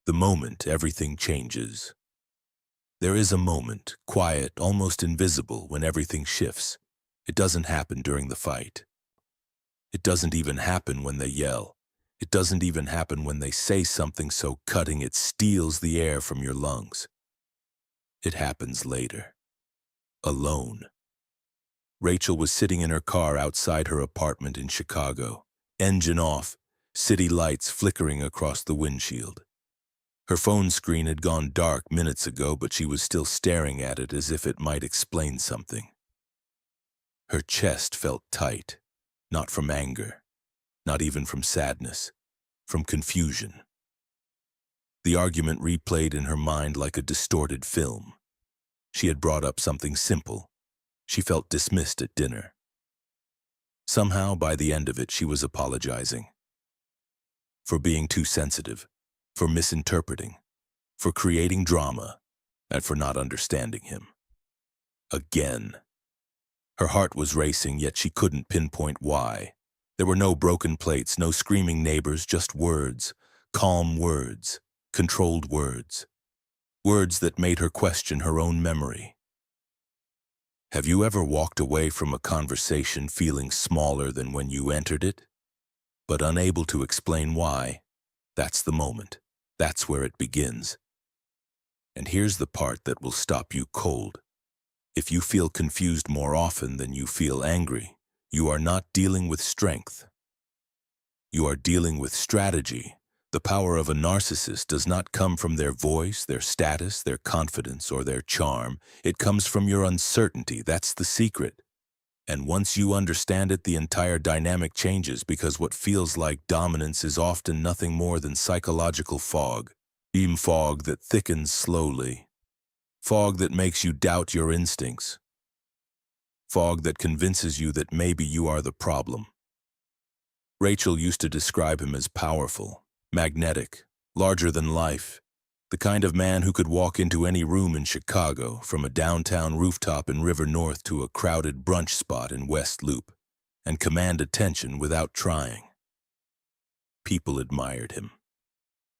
The moment everything changes. There is a moment, quiet, almost invisible, when everything shifts. It doesn't happen during the fight. It doesn't even happen when they yell. It doesn't even happen when they say something so cutting it steals the air from your lungs. It happens later. Alone. Rachel was sitting in her car outside her apartment in Chicago, engine off, city lights flickering across the windshield. Her phone screen had gone dark minutes ago, but she was still staring at it as if it might explain something. Her chest felt tight, not from anger, not even from sadness, from confusion. The argument replayed in her mind like a distorted film. She had brought up something simple. She felt dismissed at dinner. Somehow, by the end of it, she was apologizing. For being too sensitive, for misinterpreting, for creating drama, and for not understanding him. Again. Her heart was racing, yet she couldn't pinpoint why. There were no broken plates, no screaming neighbors, just words, calm words, controlled words. Words that made her question her own memory. Have you ever walked away from a conversation feeling smaller than when you entered it, but unable to explain why? That's the moment. That's where it begins. And here's the part that will stop you cold. If you feel confused more often than you feel angry, you are not dealing with strength. You are dealing with strategy. The power of a narcissist does not come from their voice, their status, their confidence, or their charm. It comes from your uncertainty. That's the secret. And once you understand it, the entire dynamic changes, because what feels like dominance is often nothing more than psychological fog. Fog that thickens slowly. Fog that makes you doubt your instincts. Fog that convinces you that maybe you are the problem. Rachel used to describe him as powerful, magnetic, larger than life, the kind of man who could walk into any room in Chicago, from a downtown rooftop in River North to a crowded brunch spot in West Loop, and command attention without trying. People admired him.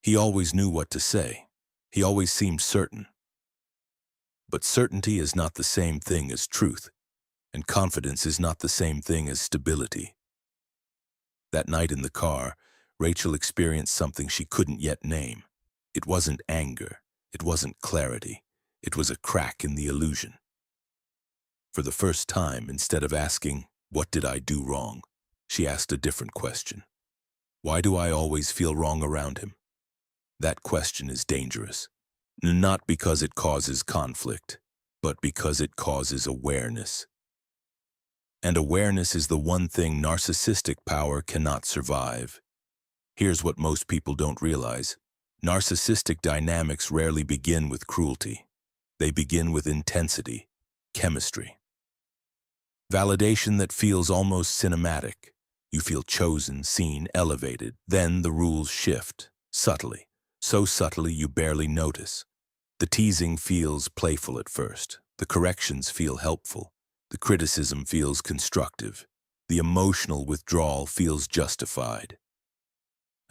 He always knew what to say. He always seemed certain. But certainty is not the same thing as truth, and confidence is not the same thing as stability. That night in the car, Rachel experienced something she couldn't yet name. It wasn't anger. It wasn't clarity. It was a crack in the illusion. For the first time, instead of asking, "What did I do wrong?" she asked a different question. Why do I always feel wrong around him? That question is dangerous. Not because it causes conflict, but because it causes awareness. And awareness is the one thing narcissistic power cannot survive. Here's what most people don't realize. Narcissistic dynamics rarely begin with cruelty. They begin with intensity, chemistry. Validation that feels almost cinematic. You feel chosen, seen, elevated. Then the rules shift, subtly. So subtly you barely notice. The teasing feels playful at first. The corrections feel helpful. The criticism feels constructive. The emotional withdrawal feels justified.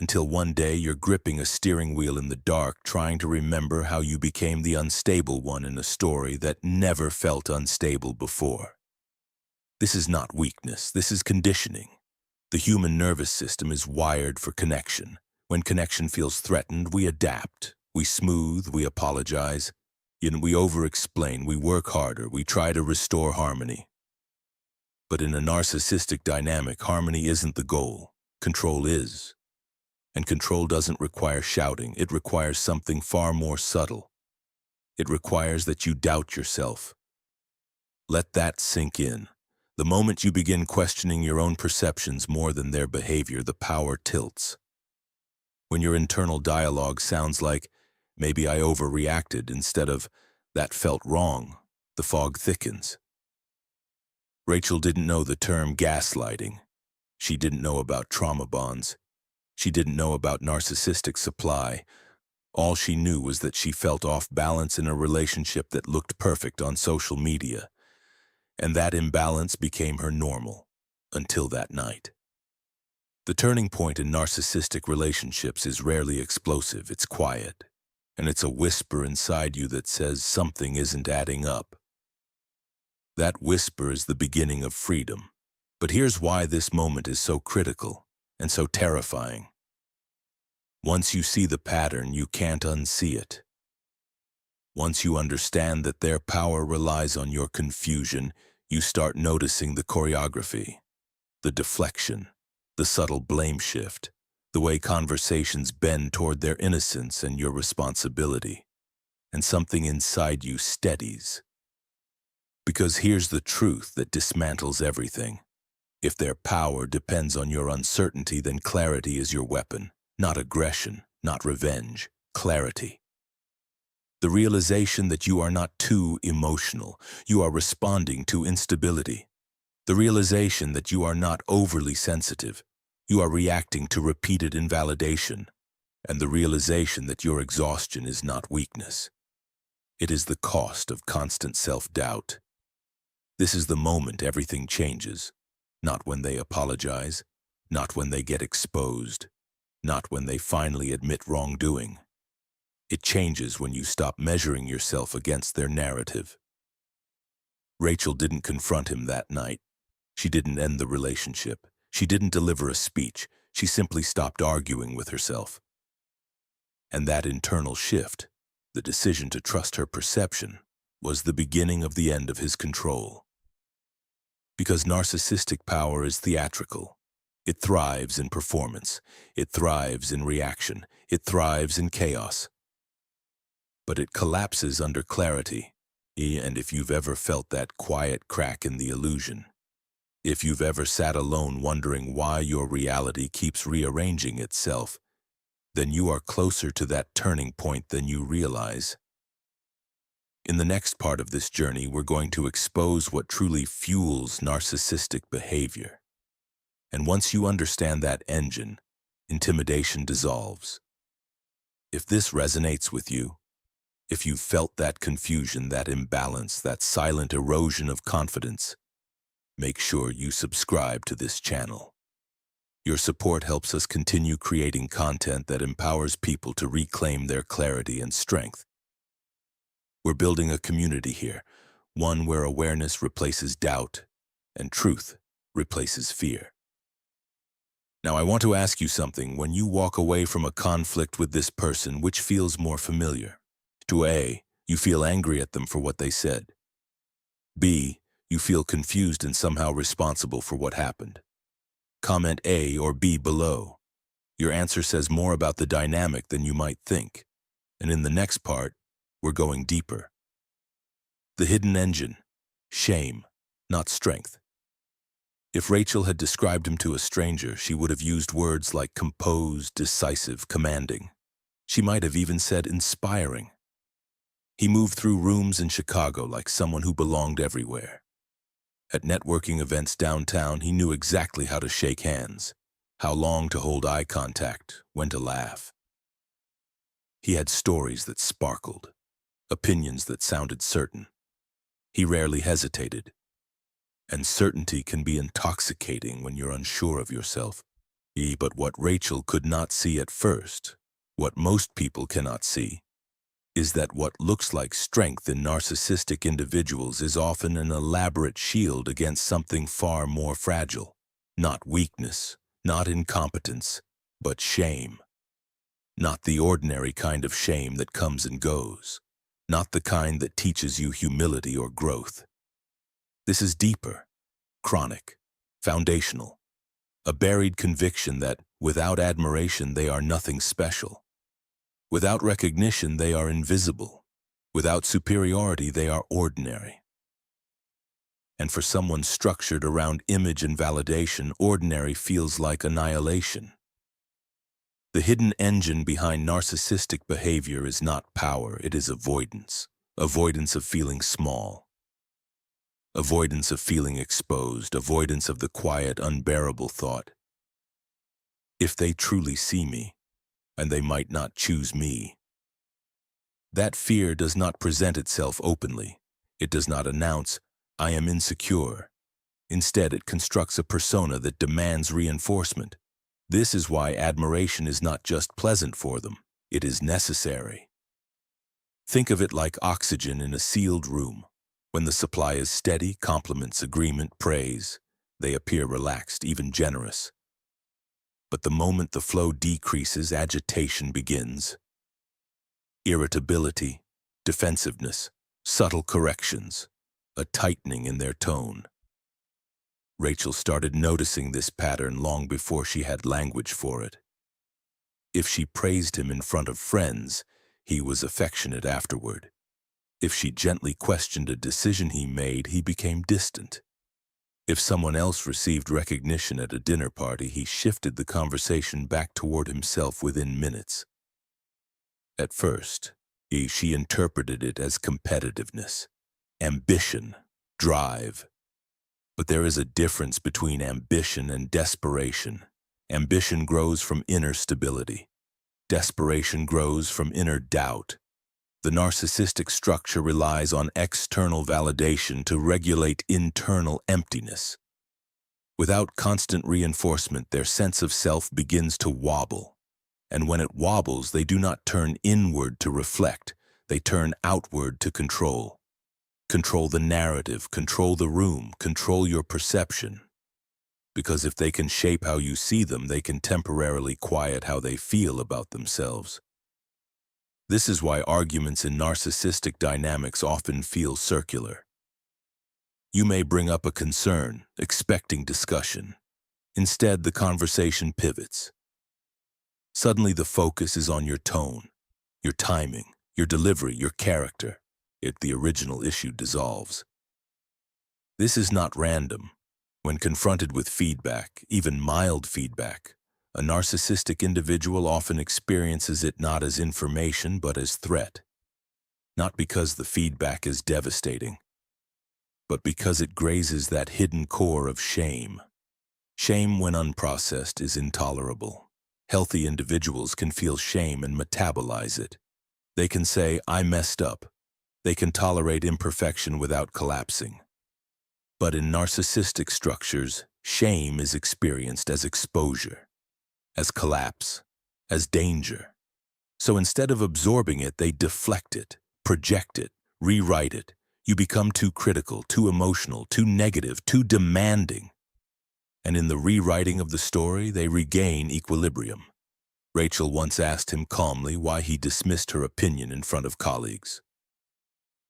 Until one day you're gripping a steering wheel in the dark, trying to remember how you became the unstable one in a story that never felt unstable before. This is not weakness, this is conditioning. The human nervous system is wired for connection. When connection feels threatened, we adapt, we smooth, we apologize, we over-explain, we work harder, we try to restore harmony. But in a narcissistic dynamic, harmony isn't the goal, control is. And control doesn't require shouting, it requires something far more subtle. It requires that you doubt yourself. Let that sink in. The moment you begin questioning your own perceptions more than their behavior, the power tilts. When your internal dialogue sounds like, "Maybe I overreacted," instead of, "That felt wrong," the fog thickens. Rachel didn't know the term gaslighting. She didn't know about trauma bonds. She didn't know about narcissistic supply. All she knew was that she felt off balance in a relationship that looked perfect on social media. And that imbalance became her normal, until that night. The turning point in narcissistic relationships is rarely explosive, it's quiet, and it's a whisper inside you that says something isn't adding up. That whisper is the beginning of freedom. But here's why this moment is so critical and so terrifying. Once you see the pattern, you can't unsee it. Once you understand that their power relies on your confusion, you start noticing the choreography, the deflection, the subtle blame shift, the way conversations bend toward their innocence and your responsibility, and something inside you steadies. Because here's the truth that dismantles everything. If their power depends on your uncertainty, then clarity is your weapon, not aggression, not revenge, clarity. The realization that you are not too emotional, you are responding to instability. The realization that you are not overly sensitive, you are reacting to repeated invalidation. And the realization that your exhaustion is not weakness. It is the cost of constant self-doubt. This is the moment everything changes. Not when they apologize, not when they get exposed, not when they finally admit wrongdoing. It changes when you stop measuring yourself against their narrative. Rachel didn't confront him that night. She didn't end the relationship. She didn't deliver a speech. She simply stopped arguing with herself. And that internal shift, the decision to trust her perception, was the beginning of the end of his control. Because narcissistic power is theatrical. It thrives in performance. It thrives in reaction. It thrives in chaos. But it collapses under clarity. And if you've ever felt that quiet crack in the illusion, if you've ever sat alone wondering why your reality keeps rearranging itself, then you are closer to that turning point than you realize. In the next part of this journey, we're going to expose what truly fuels narcissistic behavior. And once you understand that engine, intimidation dissolves. If this resonates with you, if you've felt that confusion, that imbalance, that silent erosion of confidence, make sure you subscribe to this channel. Your support helps us continue creating content that empowers people to reclaim their clarity and strength. We're building a community here, one where awareness replaces doubt and truth replaces fear. Now, I want to ask you something. When you walk away from a conflict with this person, which feels more familiar? To A, you feel angry at them for what they said. B, you feel confused and somehow responsible for what happened. Comment A or B below. Your answer says more about the dynamic than you might think. And in the next part, we're going deeper. The hidden engine. Shame, not strength. If Rachel had described him to a stranger, she would have used words like composed, decisive, commanding. She might have even said inspiring. He moved through rooms in Chicago like someone who belonged everywhere. At networking events downtown, he knew exactly how to shake hands, how long to hold eye contact, when to laugh. He had stories that sparkled, opinions that sounded certain. He rarely hesitated. And certainty can be intoxicating when you're unsure of yourself. But what Rachel could not see at first, what most people cannot see, is that what looks like strength in narcissistic individuals is often an elaborate shield against something far more fragile. Not weakness, not incompetence, but shame. Not the ordinary kind of shame that comes and goes. Not the kind that teaches you humility or growth. This is deeper, chronic, foundational. A buried conviction that, without admiration, they are nothing special. Without recognition, they are invisible. Without superiority, they are ordinary. And for someone structured around image and validation, ordinary feels like annihilation. The hidden engine behind narcissistic behavior is not power, it is avoidance. Avoidance of feeling small. Avoidance of feeling exposed. Avoidance of the quiet, unbearable thought. If they truly see me, and they might not choose me. That fear does not present itself openly. It does not announce, I am insecure. Instead, it constructs a persona that demands reinforcement. This is why admiration is not just pleasant for them, it is necessary. Think of it like oxygen in a sealed room. When the supply is steady, compliments, agreement, praise, they appear relaxed, even generous. But the moment the flow decreases, agitation begins. Irritability, defensiveness, subtle corrections, a tightening in their tone. Rachel started noticing this pattern long before she had language for it. If she praised him in front of friends, he was affectionate afterward. If she gently questioned a decision he made, he became distant. If someone else received recognition at a dinner party, he shifted the conversation back toward himself within minutes. At first, she interpreted it as competitiveness, ambition, drive. But there is a difference between ambition and desperation. Ambition grows from inner stability. Desperation grows from inner doubt. The narcissistic structure relies on external validation to regulate internal emptiness. Without constant reinforcement, their sense of self begins to wobble. And when it wobbles, they do not turn inward to reflect, they turn outward to control. Control the narrative, control the room, control your perception. Because if they can shape how you see them, they can temporarily quiet how they feel about themselves. This is why arguments in narcissistic dynamics often feel circular. You may bring up a concern, expecting discussion. Instead, the conversation pivots. Suddenly, the focus is on your tone, your timing, your delivery, your character. The original issue dissolves. This is not random. When confronted with feedback, even mild feedback, a narcissistic individual often experiences it not as information but as threat. Not because the feedback is devastating, but because it grazes that hidden core of shame. Shame, when unprocessed, is intolerable. Healthy individuals can feel shame and metabolize it. They can say, "I messed up." They can tolerate imperfection without collapsing. But in narcissistic structures, shame is experienced as exposure, as collapse, as danger. So instead of absorbing it, they deflect it, project it, rewrite it. You become too critical, too emotional, too negative, too demanding. And in the rewriting of the story, they regain equilibrium. Rachel once asked him calmly why he dismissed her opinion in front of colleagues.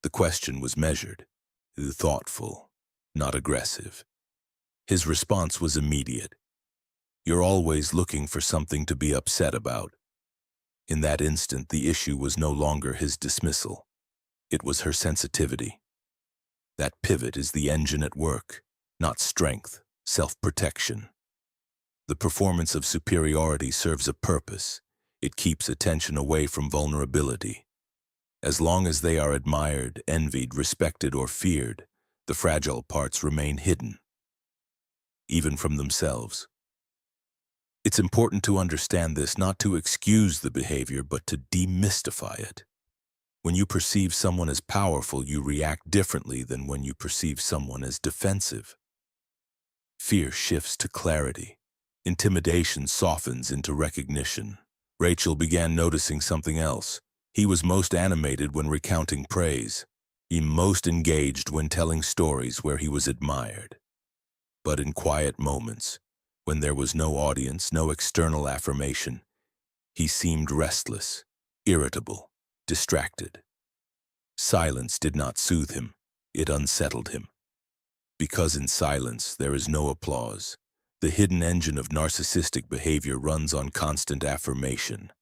The question was measured, thoughtful, not aggressive. His response was immediate. "You're always looking for something to be upset about." In that instant, the issue was no longer his dismissal. It was her sensitivity. That pivot is the engine at work, not strength, self-protection. The performance of superiority serves a purpose. It keeps attention away from vulnerability. As long as they are admired, envied, respected, or feared, the fragile parts remain hidden, even from themselves. It's important to understand this, not to excuse the behavior, but to demystify it. When you perceive someone as powerful, you react differently than when you perceive someone as defensive. Fear shifts to clarity. Intimidation softens into recognition. Rachel began noticing something else. He was most animated when recounting praise. He most engaged when telling stories where he was admired. But in quiet moments, when there was no audience, no external affirmation, he seemed restless, irritable, distracted. Silence did not soothe him, it unsettled him. Because in silence there is no applause. The hidden engine of narcissistic behavior runs on constant affirmation.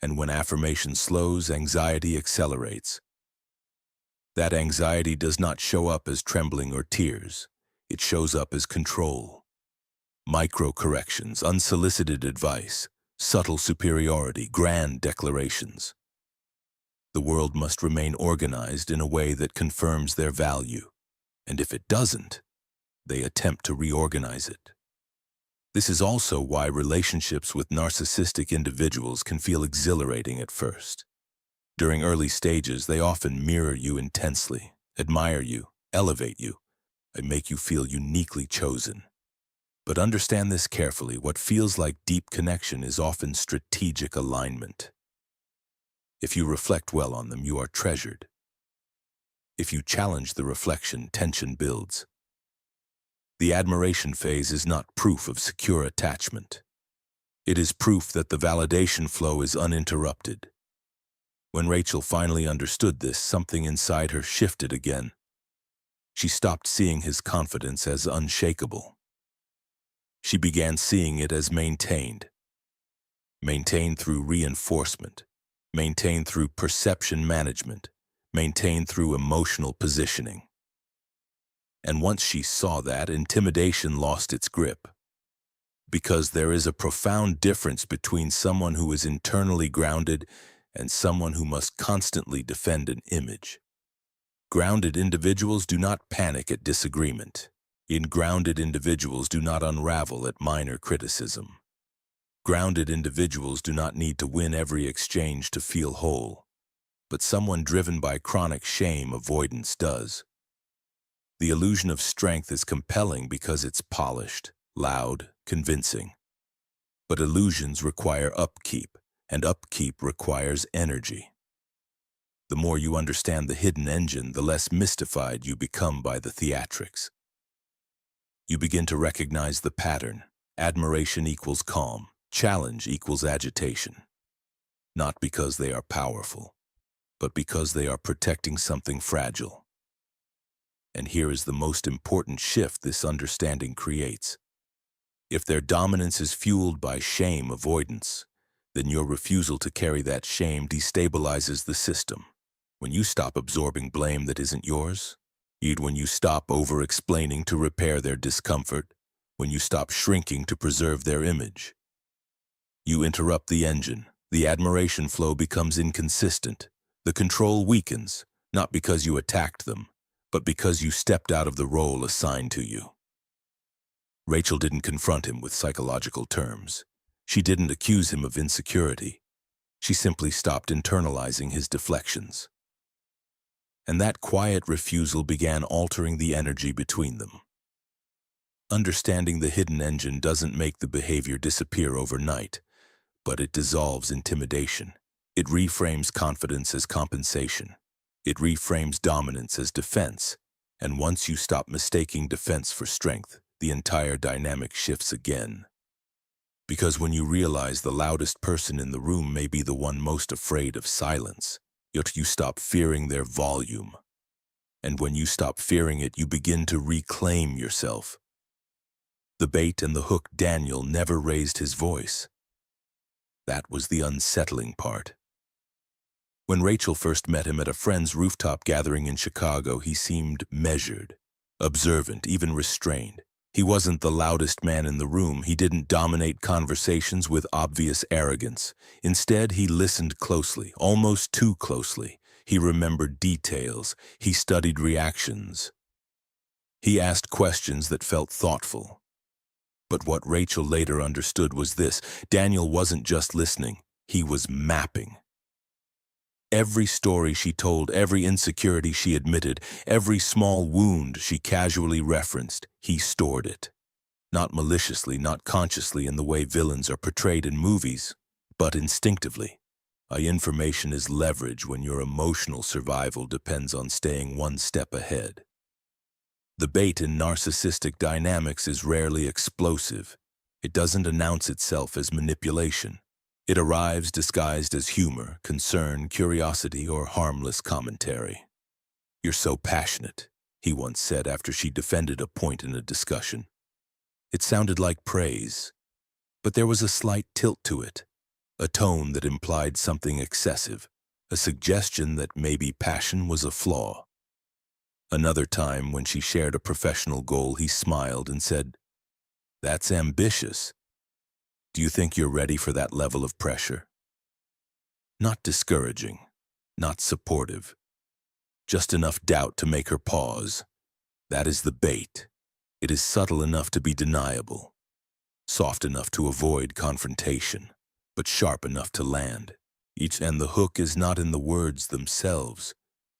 And when affirmation slows, anxiety accelerates. That anxiety does not show up as trembling or tears. It shows up as control. Micro-corrections, unsolicited advice, subtle superiority, grand declarations. The world must remain organized in a way that confirms their value. And if it doesn't, they attempt to reorganize it. This is also why relationships with narcissistic individuals can feel exhilarating at first. During early stages, they often mirror you intensely, admire you, elevate you, and make you feel uniquely chosen. But understand this carefully. What feels like deep connection is often strategic alignment. If you reflect well on them, you are treasured. If you challenge the reflection, tension builds. The admiration phase is not proof of secure attachment. It is proof that the validation flow is uninterrupted. When Rachel finally understood this, something inside her shifted again. She stopped seeing his confidence as unshakable. She began seeing it as maintained. Maintained through reinforcement, maintained through perception management, maintained through emotional positioning. And once she saw that, intimidation lost its grip. Because there is a profound difference between someone who is internally grounded and someone who must constantly defend an image. Grounded individuals do not panic at disagreement. Grounded individuals do not unravel at minor criticism. Grounded individuals do not need to win every exchange to feel whole. But someone driven by chronic shame avoidance does. The illusion of strength is compelling because it's polished, loud, convincing. But illusions require upkeep, and upkeep requires energy. The more you understand the hidden engine, the less mystified you become by the theatrics. You begin to recognize the pattern. Admiration equals calm. Challenge equals agitation. Not because they are powerful, but because they are protecting something fragile. And here is the most important shift this understanding creates. If their dominance is fueled by shame avoidance, then your refusal to carry that shame destabilizes the system. When you stop absorbing blame that isn't yours, when you stop over-explaining to repair their discomfort, when you stop shrinking to preserve their image, you interrupt the engine. The admiration flow becomes inconsistent. The control weakens, not because you attacked them, but because you stepped out of the role assigned to you. Rachel didn't confront him with psychological terms. She didn't accuse him of insecurity. She simply stopped internalizing his deflections. And that quiet refusal began altering the energy between them. Understanding the hidden engine doesn't make the behavior disappear overnight, but it dissolves intimidation. It reframes confidence as compensation. It reframes dominance as defense. And once you stop mistaking defense for strength, the entire dynamic shifts again. Because when you realize the loudest person in the room may be the one most afraid of silence, you stop fearing their volume. And when you stop fearing it, you begin to reclaim yourself. The bait and the hook. Daniel never raised his voice. That was the unsettling part. When Rachel first met him at a friend's rooftop gathering in Chicago, he seemed measured, observant, even restrained. He wasn't the loudest man in the room. He didn't dominate conversations with obvious arrogance. Instead, he listened closely, almost too closely. He remembered details. He studied reactions. He asked questions that felt thoughtful. But what Rachel later understood was this: Daniel wasn't just listening, he was mapping. Every story she told, every insecurity she admitted, every small wound she casually referenced, he stored it. Not maliciously, not consciously in the way villains are portrayed in movies, but instinctively. Information is leverage when your emotional survival depends on staying one step ahead. The bait in narcissistic dynamics is rarely explosive. It doesn't announce itself as manipulation. It arrives disguised as humor, concern, curiosity, or harmless commentary. "You're so passionate," he once said after she defended a point in a discussion. It sounded like praise, but there was a slight tilt to it, a tone that implied something excessive, a suggestion that maybe passion was a flaw. Another time, when she shared a professional goal, he smiled and said, "That's ambitious. Do you think you're ready for that level of pressure?" Not discouraging, not supportive, just enough doubt to make her pause. That is the bait. It is subtle enough to be deniable, soft enough to avoid confrontation, but sharp enough to land. And the hook is not in the words themselves.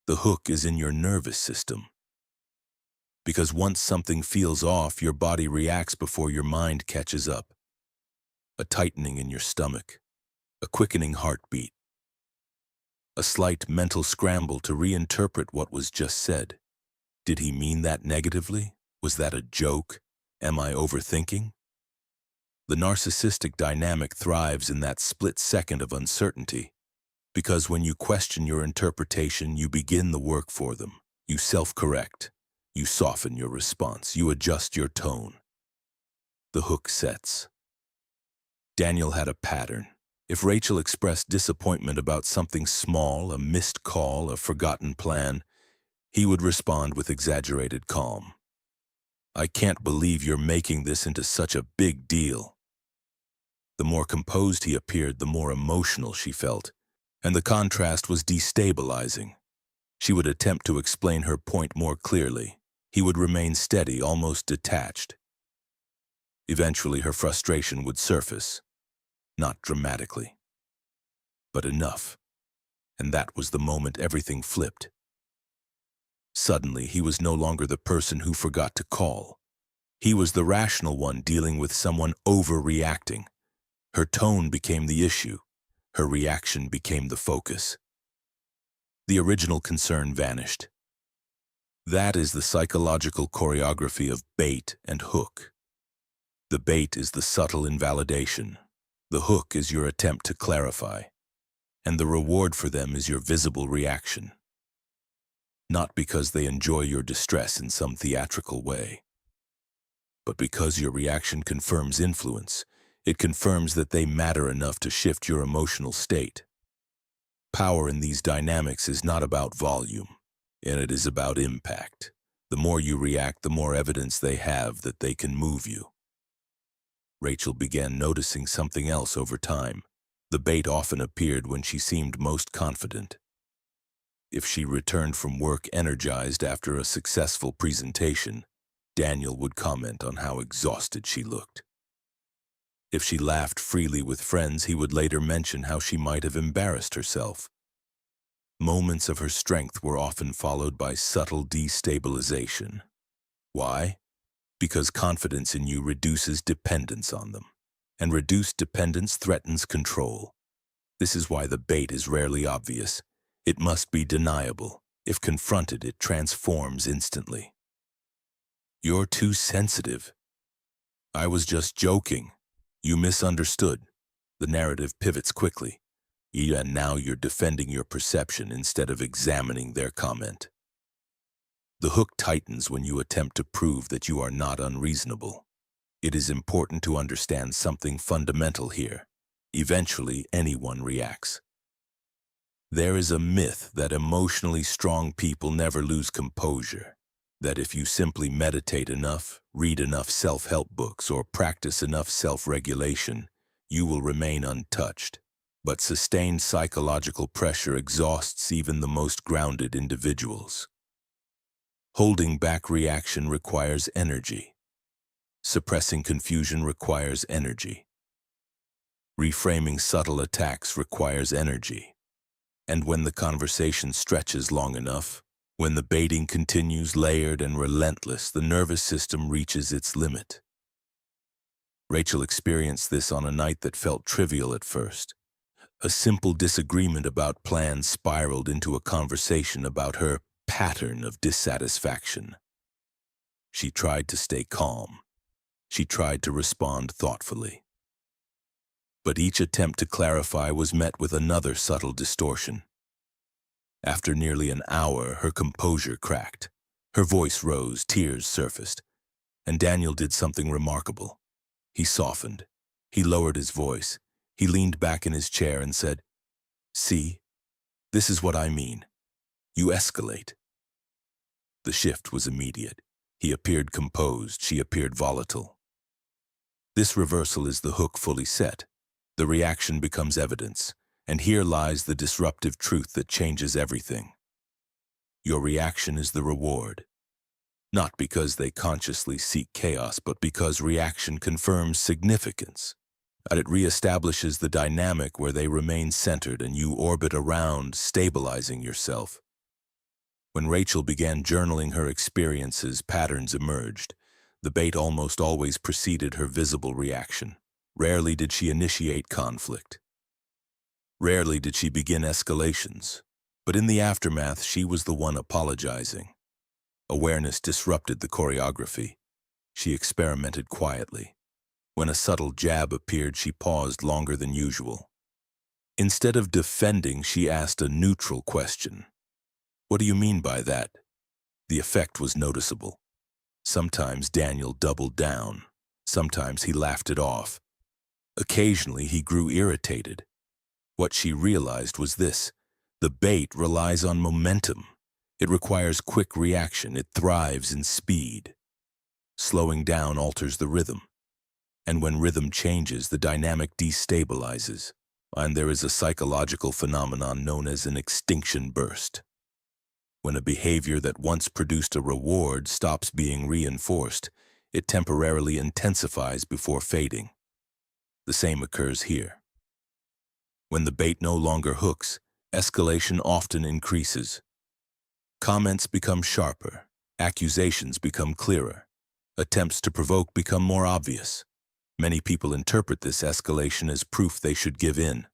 The hook is in your nervous system. Because once something feels off, your body reacts before your mind catches up. A tightening in your stomach, a quickening heartbeat, a slight mental scramble to reinterpret what was just said. Did he mean that negatively? Was that a joke? Am I overthinking? The narcissistic dynamic thrives in that split second of uncertainty, because when you question your interpretation, you begin the work for them. You self-correct. You soften your response. You adjust your tone. The hook sets. Daniel had a pattern. If Rachel expressed disappointment about something small, a missed call, a forgotten plan, he would respond with exaggerated calm. "I can't believe you're making this into such a big deal." The more composed he appeared, the more emotional she felt, and the contrast was destabilizing. She would attempt to explain her point more clearly. He would remain steady, almost detached. Eventually, her frustration would surface, not dramatically, but enough, and that was the moment everything flipped. Suddenly, he was no longer the person who forgot to call. He was the rational one dealing with someone overreacting. Her tone became the issue. Her reaction became the focus. The original concern vanished. That is the psychological choreography of bait and hook. The bait is the subtle invalidation. The hook is your attempt to clarify. And the reward for them is your visible reaction. Not because they enjoy your distress in some theatrical way, but because your reaction confirms influence. It confirms that they matter enough to shift your emotional state. Power in these dynamics is not about volume, and it is about impact. The more you react, the more evidence they have that they can move you. Rachel began noticing something else over time. The bait often appeared when she seemed most confident. If she returned from work energized after a successful presentation, Daniel would comment on how exhausted she looked. If she laughed freely with friends, he would later mention how she might have embarrassed herself. Moments of her strength were often followed by subtle destabilization. Why? Because confidence in you reduces dependence on them, and reduced dependence threatens control. This is why the bait is rarely obvious. It must be deniable. If confronted, it transforms instantly. "You're too sensitive." "I was just joking." "You misunderstood." The narrative pivots quickly, and now you're defending your perception instead of examining their comment. The hook tightens when you attempt to prove that you are not unreasonable. It is important to understand something fundamental here. Eventually, anyone reacts. There is a myth that emotionally strong people never lose composure, that if you simply meditate enough, read enough self-help books, or practice enough self-regulation, you will remain untouched. But sustained psychological pressure exhausts even the most grounded individuals. Holding back reaction requires energy. Suppressing confusion requires energy. Reframing subtle attacks requires energy. And when the conversation stretches long enough, when the baiting continues layered and relentless, the nervous system reaches its limit. Rachel experienced this on a night that felt trivial at first. A simple disagreement about plans spiraled into a conversation about her pattern of dissatisfaction. She tried to stay calm. She tried to respond thoughtfully. But each attempt to clarify was met with another subtle distortion. After nearly an hour, her composure cracked. Her voice rose, tears surfaced. And Daniel did something remarkable. He softened. He lowered his voice. He leaned back in his chair and said, "See, this is what I mean. You escalate." The shift was immediate. He appeared composed. She appeared volatile. This reversal is the hook fully set. The reaction becomes evidence, and here lies the disruptive truth that changes everything. Your reaction is the reward. Not because they consciously seek chaos, but because reaction confirms significance. It reestablishes the dynamic where they remain centered and you orbit around, stabilizing yourself. When Rachel began journaling her experiences, patterns emerged. The bait almost always preceded her visible reaction. Rarely did she initiate conflict. Rarely did she begin escalations. But in the aftermath, she was the one apologizing. Awareness disrupted the choreography. She experimented quietly. When a subtle jab appeared, she paused longer than usual. Instead of defending, she asked a neutral question. "What do you mean by that?" The effect was noticeable. Sometimes Daniel doubled down. Sometimes he laughed it off. Occasionally he grew irritated. What she realized was this: the bait relies on momentum. It requires quick reaction. It thrives in speed. Slowing down alters the rhythm. And when rhythm changes, the dynamic destabilizes. And there is a psychological phenomenon known as an extinction burst. When a behavior that once produced a reward stops being reinforced, it temporarily intensifies before fading. The same occurs here. When the bait no longer hooks, escalation often increases. Comments become sharper, accusations become clearer, attempts to provoke become more obvious. Many people interpret this escalation as proof they should give in.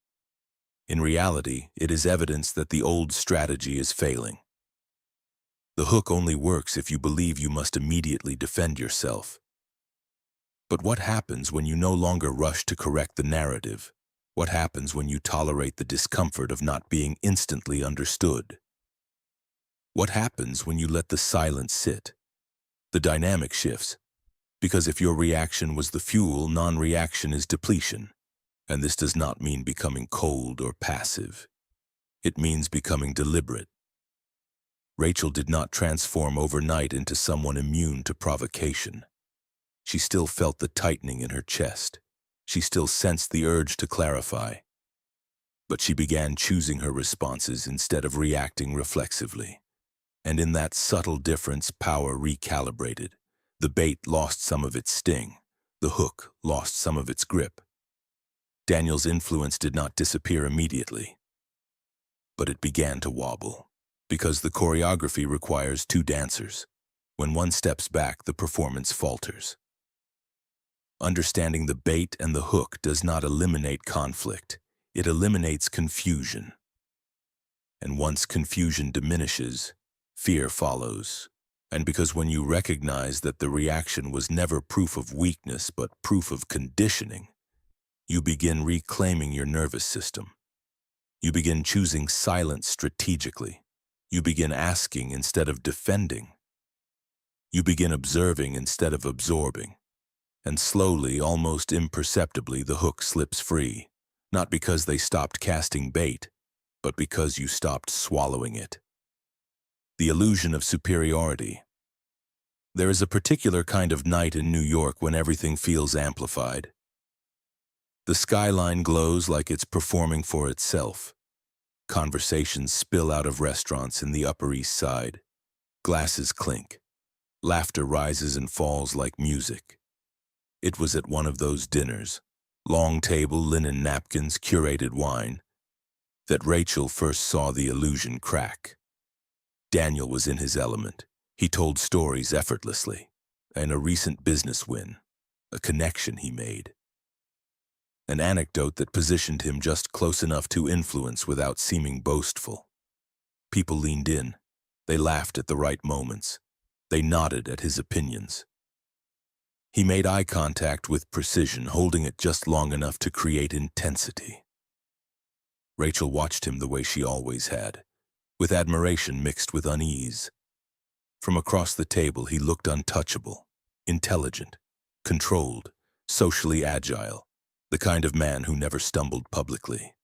In reality, it is evidence that the old strategy is failing. The hook only works if you believe you must immediately defend yourself. But what happens when you no longer rush to correct the narrative? What happens when you tolerate the discomfort of not being instantly understood? What happens when you let the silence sit? The dynamic shifts, because if your reaction was the fuel, non-reaction is depletion. And this does not mean becoming cold or passive. It means becoming deliberate. Rachel did not transform overnight into someone immune to provocation. She still felt the tightening in her chest. She still sensed the urge to clarify. But she began choosing her responses instead of reacting reflexively. And in that subtle difference, power recalibrated. The bait lost some of its sting. The hook lost some of its grip. Daniel's influence did not disappear immediately. But it began to wobble. Because the choreography requires two dancers. When one steps back, the performance falters. Understanding the bait and the hook does not eliminate conflict. It eliminates confusion. And once confusion diminishes, fear follows. And because when you recognize that the reaction was never proof of weakness but proof of conditioning, you begin reclaiming your nervous system. You begin choosing silence strategically. You begin asking instead of defending. You begin observing instead of absorbing. And slowly, almost imperceptibly, the hook slips free. Not because they stopped casting bait, but because you stopped swallowing it. The illusion of superiority. There is a particular kind of night in New York when everything feels amplified. The skyline glows like it's performing for itself. Conversations spill out of restaurants in the Upper East Side. Glasses clink. Laughter rises and falls like music. It was at one of those dinners, long table, linen napkins, curated wine, that Rachel first saw the illusion crack. Daniel was in his element. He told stories effortlessly, and a recent business win, a connection he made. An anecdote that positioned him just close enough to influence without seeming boastful. People leaned in. They laughed at the right moments. They nodded at his opinions. He made eye contact with precision, holding it just long enough to create intensity. Rachel watched him the way she always had, with admiration mixed with unease. From across the table, he looked untouchable, intelligent, controlled, socially agile, the kind of man who never stumbled publicly.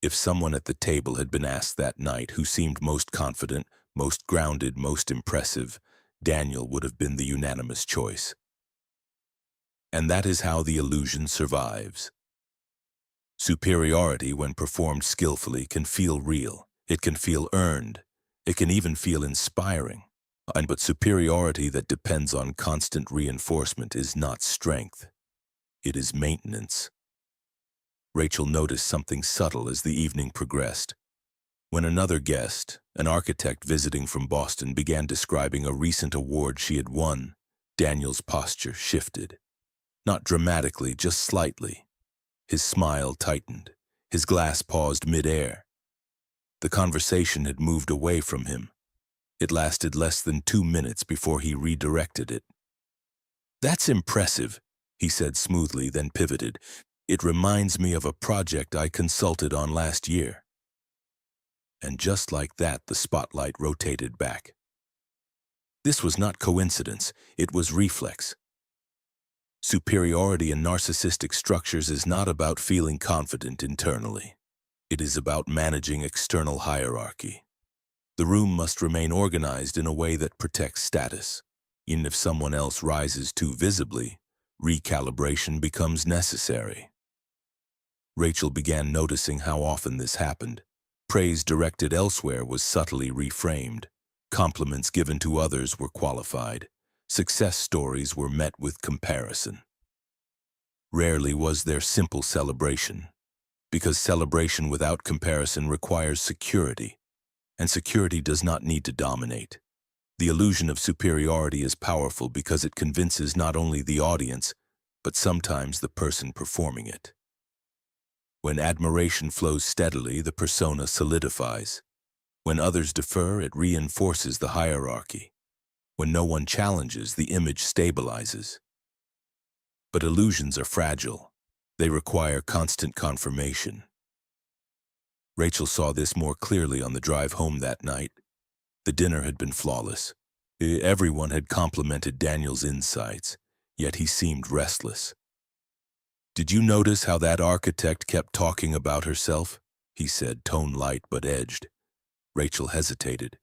If someone at the table had been asked that night who seemed most confident, most grounded, most impressive, Daniel would have been the unanimous choice. And that is how the illusion survives. Superiority, when performed skillfully, can feel real. It can feel earned. It can even feel inspiring. But superiority that depends on constant reinforcement is not strength. It is maintenance. Rachel noticed something subtle as the evening progressed. When another guest, An architect visiting from Boston began describing a recent award she had won. Daniel's posture shifted. Not dramatically, just slightly. His smile tightened. His glass paused mid-air. The conversation had moved away from him. It lasted less than 2 minutes before he redirected it. "That's impressive," he said smoothly, then pivoted. "It reminds me of a project I consulted on last year." And just like that, the spotlight rotated back. This was not coincidence, it was reflex. Superiority in narcissistic structures is not about feeling confident internally. It is about managing external hierarchy. The room must remain organized in a way that protects status. Even if someone else rises too visibly, recalibration becomes necessary. Rachel began noticing how often this happened. Praise directed elsewhere was subtly reframed. Compliments given to others were qualified. Success stories were met with comparison. Rarely was there simple celebration, because celebration without comparison requires security, and security does not need to dominate. The illusion of superiority is powerful because it convinces not only the audience, but sometimes the person performing it. When admiration flows steadily, the persona solidifies. When others defer, it reinforces the hierarchy. When no one challenges, the image stabilizes. But illusions are fragile. They require constant confirmation. Rachel saw this more clearly on the drive home that night. The dinner had been flawless. Everyone had complimented Daniel's insights, yet he seemed restless. "Did you notice how that architect kept talking about herself?" he said, tone light but edged. Rachel hesitated.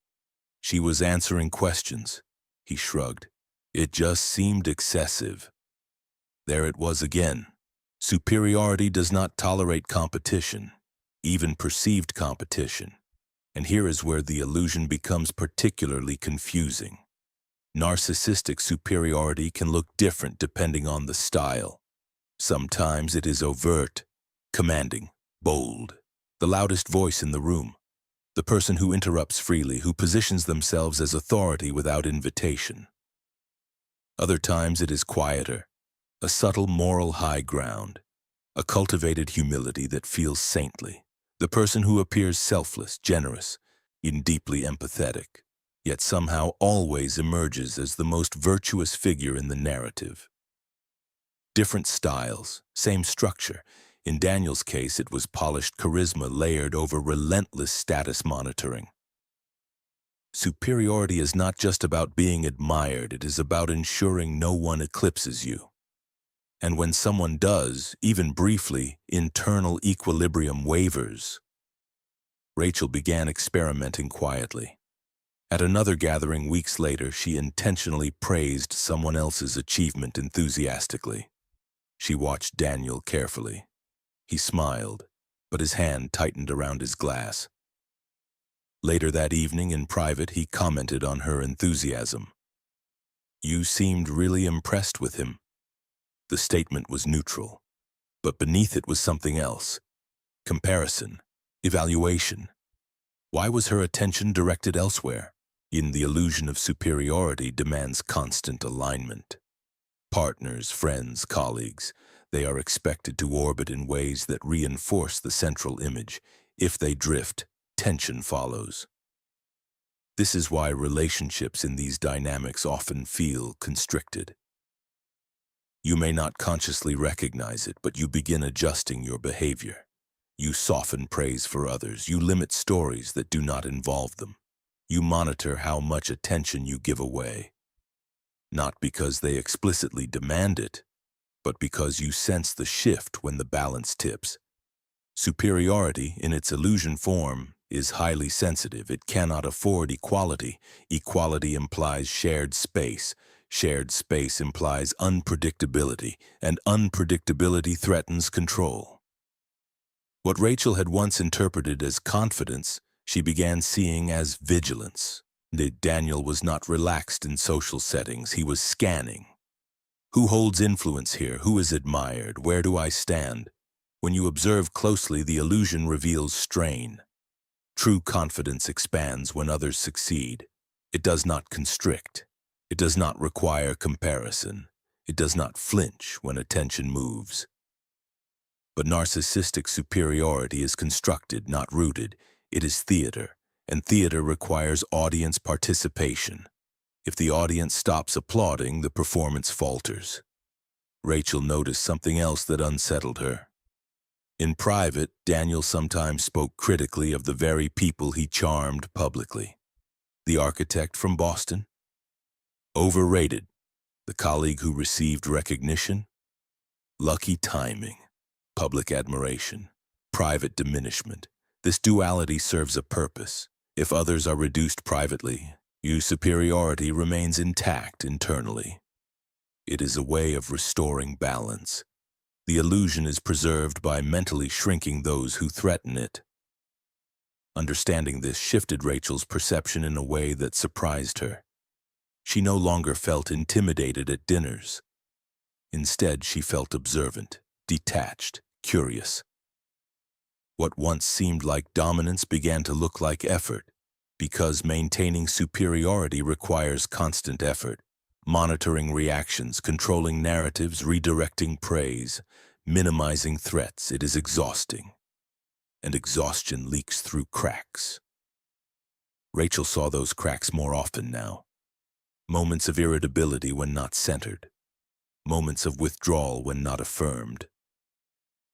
She was answering questions. He shrugged. "It just seemed excessive." There it was again. Superiority does not tolerate competition, even perceived competition. And here is where the illusion becomes particularly confusing. Narcissistic superiority can look different depending on the style. Sometimes it is overt, commanding, bold, the loudest voice in the room, the person who interrupts freely, who positions themselves as authority without invitation. Other times it is quieter, a subtle moral high ground, a cultivated humility that feels saintly, the person who appears selfless, generous, and deeply empathetic, yet somehow always emerges as the most virtuous figure in the narrative. Different styles, same structure. In Daniel's case, it was polished charisma layered over relentless status monitoring. Superiority is not just about being admired, it is about ensuring no one eclipses you. And when someone does, even briefly, internal equilibrium wavers. Rachel began experimenting quietly. At another gathering weeks later, she intentionally praised someone else's achievement enthusiastically. She watched Daniel carefully. He smiled, but his hand tightened around his glass. Later that evening, in private, he commented on her enthusiasm. "You seemed really impressed with him." The statement was neutral, but beneath it was something else. Comparison, evaluation. Why was her attention directed elsewhere? In the illusion of superiority demands constant alignment. Partners, friends, colleagues, they are expected to orbit in ways that reinforce the central image. If they drift, tension follows. This is why relationships in these dynamics often feel constricted. You may not consciously recognize it, but you begin adjusting your behavior. You soften praise for others. You limit stories that do not involve them. You monitor how much attention you give away. Not because they explicitly demand it, but because you sense the shift when the balance tips. Superiority, in its illusion form, is highly sensitive. It cannot afford equality. Equality implies shared space. Shared space implies unpredictability, and unpredictability threatens control. What Rachel had once interpreted as confidence, she began seeing as vigilance. Daniel was not relaxed in social settings. He was scanning. Who holds influence here? Who is admired? Where do I stand? When you observe closely, the illusion reveals strain. True confidence expands when others succeed. It does not constrict. It does not require comparison. It does not flinch when attention moves. But narcissistic superiority is constructed, not rooted. It is theater, and theater requires audience participation. If the audience stops applauding, the performance falters. Rachel noticed something else that unsettled her. In private, Daniel sometimes spoke critically of the very people he charmed publicly. The architect from Boston? Overrated. The colleague who received recognition? Lucky timing. Public admiration. Private diminishment. This duality serves a purpose. If others are reduced privately, your superiority remains intact internally. It is a way of restoring balance. The illusion is preserved by mentally shrinking those who threaten it. Understanding this shifted Rachel's perception in a way that surprised her. She no longer felt intimidated at dinners. Instead, she felt observant, detached, curious. What once seemed like dominance began to look like effort, because maintaining superiority requires constant effort. Monitoring reactions, controlling narratives, redirecting praise, minimizing threats. It is exhausting. And exhaustion leaks through cracks. Rachel saw those cracks more often now. Moments of irritability when not centered. Moments of withdrawal when not affirmed.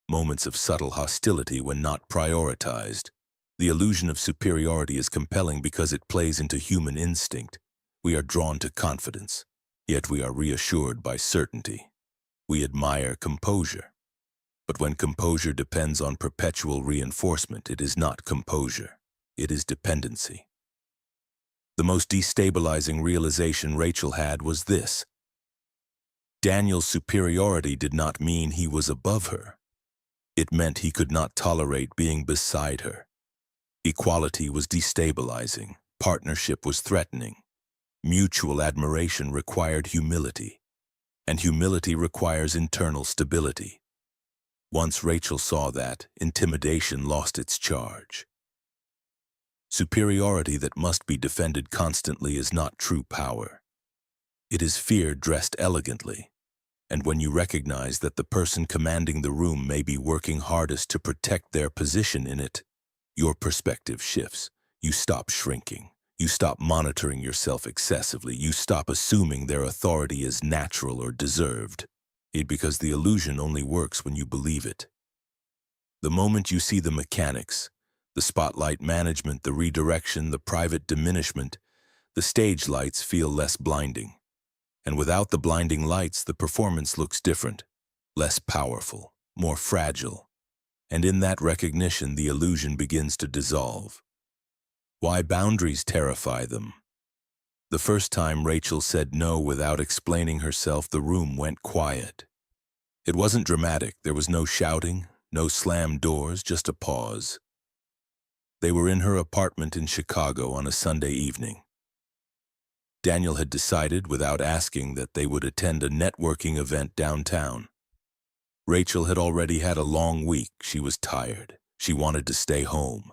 Moments of subtle hostility when not prioritized. The illusion of superiority is compelling because it plays into human instinct. We are drawn to confidence. Yet we are reassured by certainty. We admire composure. But when composure depends on perpetual reinforcement, it is not composure. It is dependency. The most destabilizing realization Rachel had was this. Daniel's superiority did not mean he was above her. It meant he could not tolerate being beside her. Equality was destabilizing. Partnership was threatening. Mutual admiration required humility, and humility requires internal stability. Once Rachel saw that, intimidation lost its charge. Superiority that must be defended constantly is not true power. It is fear dressed elegantly, and when you recognize that the person commanding the room may be working hardest to protect their position in it, your perspective shifts. You stop shrinking. You stop monitoring yourself excessively. You stop assuming their authority is natural or deserved. Because the illusion only works when you believe it. The moment you see the mechanics, the spotlight management, the redirection, the private diminishment, the stage lights feel less blinding. And without the blinding lights, the performance looks different, less powerful, more fragile. And in that recognition, the illusion begins to dissolve. Why boundaries terrify them? The first time Rachel said no without explaining herself, the room went quiet. It wasn't dramatic. There was no shouting, no slammed doors, just a pause. They were in her apartment in Chicago on a Sunday evening. Daniel had decided, without asking, that they would attend a networking event downtown. Rachel had already had a long week. She was tired. She wanted to stay home.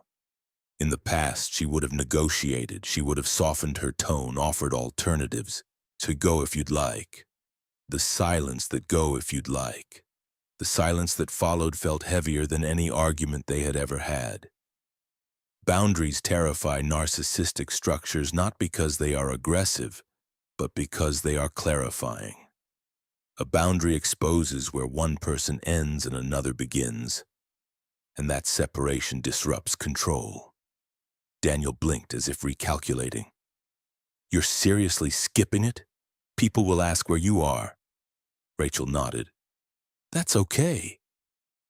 In the past, she would have negotiated. She would have softened her tone, offered alternatives. To go if you'd like. The silence that go if you'd like. The silence that followed felt heavier than any argument they had ever had. Boundaries terrify narcissistic structures not because they are aggressive, but because they are clarifying. A boundary exposes where one person ends and another begins, and that separation disrupts control. Daniel blinked as if recalculating. You're seriously skipping it? People will ask where you are. Rachel nodded. That's okay.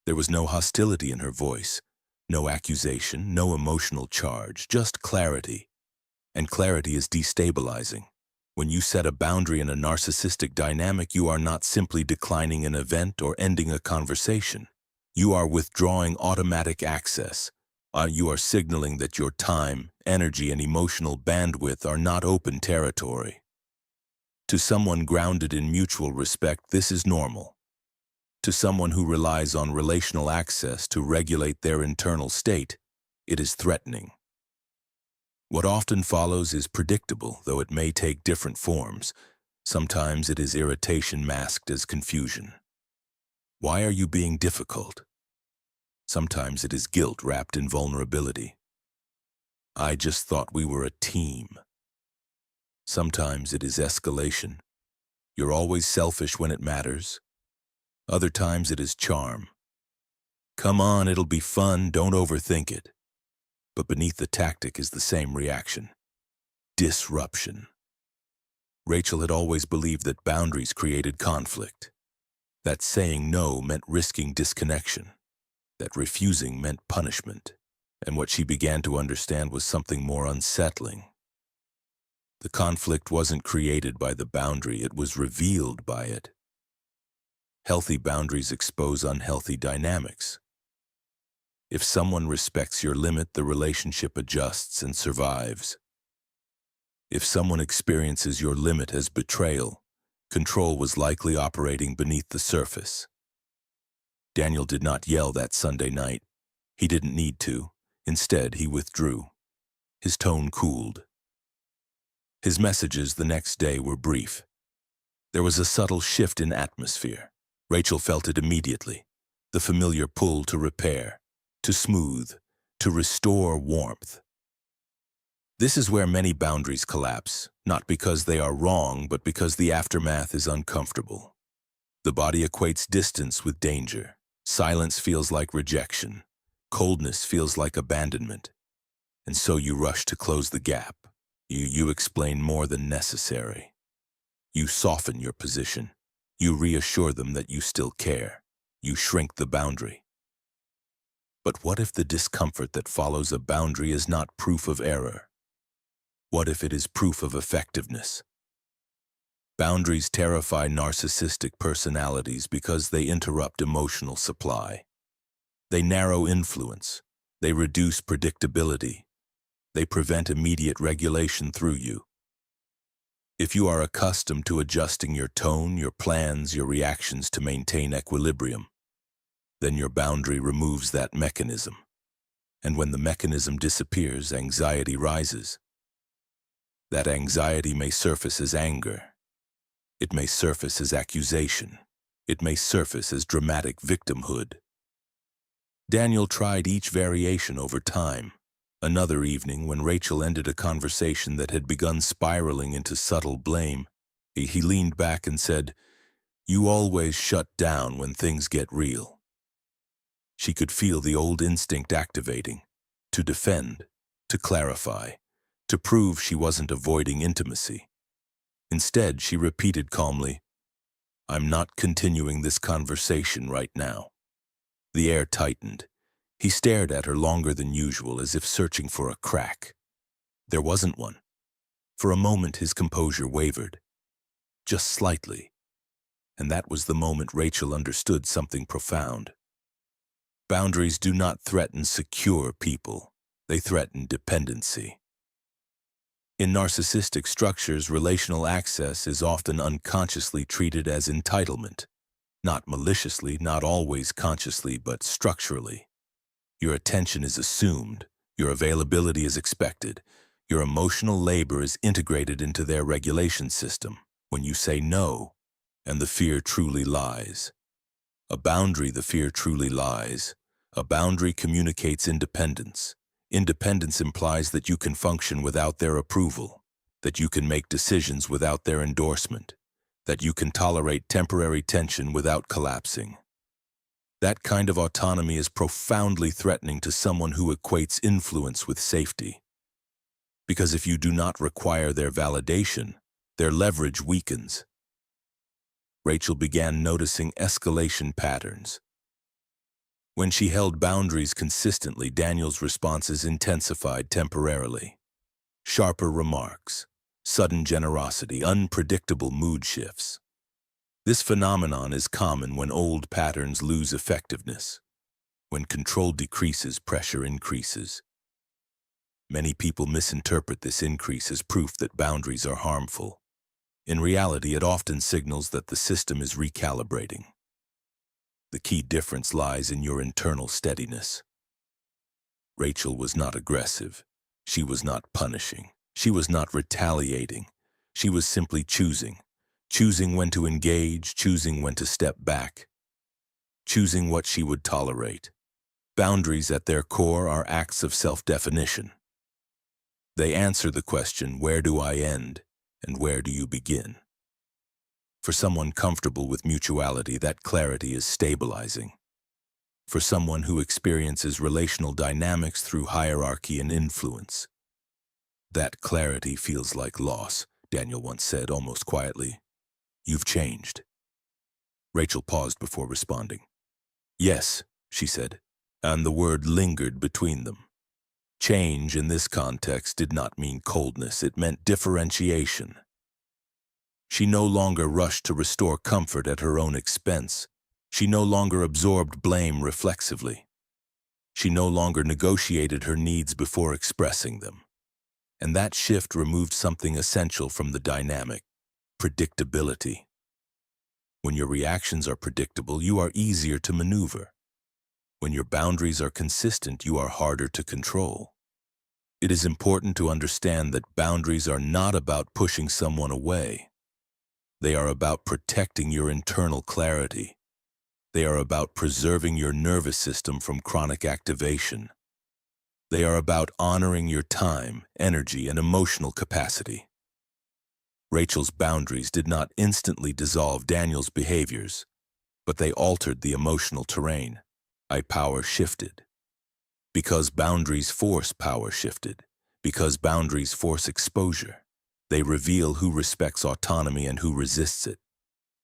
There was no hostility in her voice, no accusation, no emotional charge, just clarity. And clarity is destabilizing. When you set a boundary in a narcissistic dynamic, you are not simply declining an event or ending a conversation. You are withdrawing automatic access. You are signaling that your time, energy, and emotional bandwidth are not open territory. To someone grounded in mutual respect, this is normal. To someone who relies on relational access to regulate their internal state, it is threatening. What often follows is predictable, though it may take different forms. Sometimes it is irritation masked as confusion. Why are you being difficult? Sometimes it is guilt wrapped in vulnerability. I just thought we were a team. Sometimes it is escalation. You're always selfish when it matters. Other times it is charm. Come on, it'll be fun, don't overthink it. But beneath the tactic is the same reaction. Disruption. Rachel had always believed that boundaries created conflict. That saying no meant risking disconnection. That refusing meant punishment. And what she began to understand was something more unsettling. The conflict wasn't created by the boundary, it was revealed by it. Healthy boundaries expose unhealthy dynamics. If someone respects your limit, the relationship adjusts and survives. If someone experiences your limit as betrayal, control was likely operating beneath the surface. Daniel did not yell that Sunday night. He didn't need to. Instead, he withdrew. His tone cooled. His messages the next day were brief. There was a subtle shift in atmosphere. Rachel felt it immediately. The familiar pull to repair, to smooth, to restore warmth. This is where many boundaries collapse, not because they are wrong, but because the aftermath is uncomfortable. The body equates distance with danger. Silence feels like rejection. Coldness feels like abandonment. And so you rush to close the gap. You explain more than necessary. You soften your position. You reassure them that you still care. You shrink the boundary. But what if the discomfort that follows a boundary is not proof of error? What if it is proof of effectiveness? Boundaries terrify narcissistic personalities because they interrupt emotional supply. They narrow influence. They reduce predictability. They prevent immediate regulation through you. If you are accustomed to adjusting your tone, your plans, your reactions to maintain equilibrium, then your boundary removes that mechanism. And when the mechanism disappears, anxiety rises. That anxiety may surface as anger. It may surface as accusation. It may surface as dramatic victimhood. Daniel tried each variation over time. Another evening, when Rachel ended a conversation that had begun spiraling into subtle blame, he leaned back and said, "You always shut down when things get real." She could feel the old instinct activating, to defend, to clarify, to prove she wasn't avoiding intimacy. Instead, she repeated calmly, "I'm not continuing this conversation right now." The air tightened. He stared at her longer than usual, as if searching for a crack. There wasn't one. For a moment, his composure wavered. Just slightly. And that was the moment Rachel understood something profound. Boundaries do not threaten secure people. They threaten dependency. In narcissistic structures, relational access is often unconsciously treated as entitlement. Not maliciously, not always consciously, but structurally. Your attention is assumed, your availability is expected, your emotional labor is integrated into their regulation system when you say no, and the fear truly lies. A boundary, the fear truly lies. A boundary communicates independence. Independence implies that you can function without their approval, that you can make decisions without their endorsement, that you can tolerate temporary tension without collapsing. That kind of autonomy is profoundly threatening to someone who equates influence with safety. Because if you do not require their validation, their leverage weakens. Rachel began noticing escalation patterns. When she held boundaries consistently, Daniel's responses intensified temporarily. Sharper remarks, sudden generosity, unpredictable mood shifts. This phenomenon is common when old patterns lose effectiveness. When control decreases, pressure increases. Many people misinterpret this increase as proof that boundaries are harmful. In reality, it often signals that the system is recalibrating. The key difference lies in your internal steadiness. Rachel was not aggressive. She was not punishing. She was not retaliating. She was simply choosing. Choosing when to engage, choosing when to step back, choosing what she would tolerate. Boundaries at their core are acts of self-definition. They answer the question, where do I end and where do you begin? For someone comfortable with mutuality, that clarity is stabilizing. For someone who experiences relational dynamics through hierarchy and influence, that clarity feels like loss. Daniel once said, almost quietly, "You've changed." Rachel paused before responding. "Yes," she said, and the word lingered between them. Change in this context did not mean coldness, it meant differentiation. She no longer rushed to restore comfort at her own expense. She no longer absorbed blame reflexively. She no longer negotiated her needs before expressing them. And that shift removed something essential from the dynamic: predictability. When your reactions are predictable, you are easier to maneuver. When your boundaries are consistent, you are harder to control. It is important to understand that boundaries are not about pushing someone away. They are about protecting your internal clarity. They are about preserving your nervous system from chronic activation. They are about honoring your time, energy, and emotional capacity. Rachel's boundaries did not instantly dissolve Daniel's behaviors, but they altered the emotional terrain. Power shifted. Because boundaries force power shifted. Because boundaries force exposure. They reveal who respects autonomy and who resists it.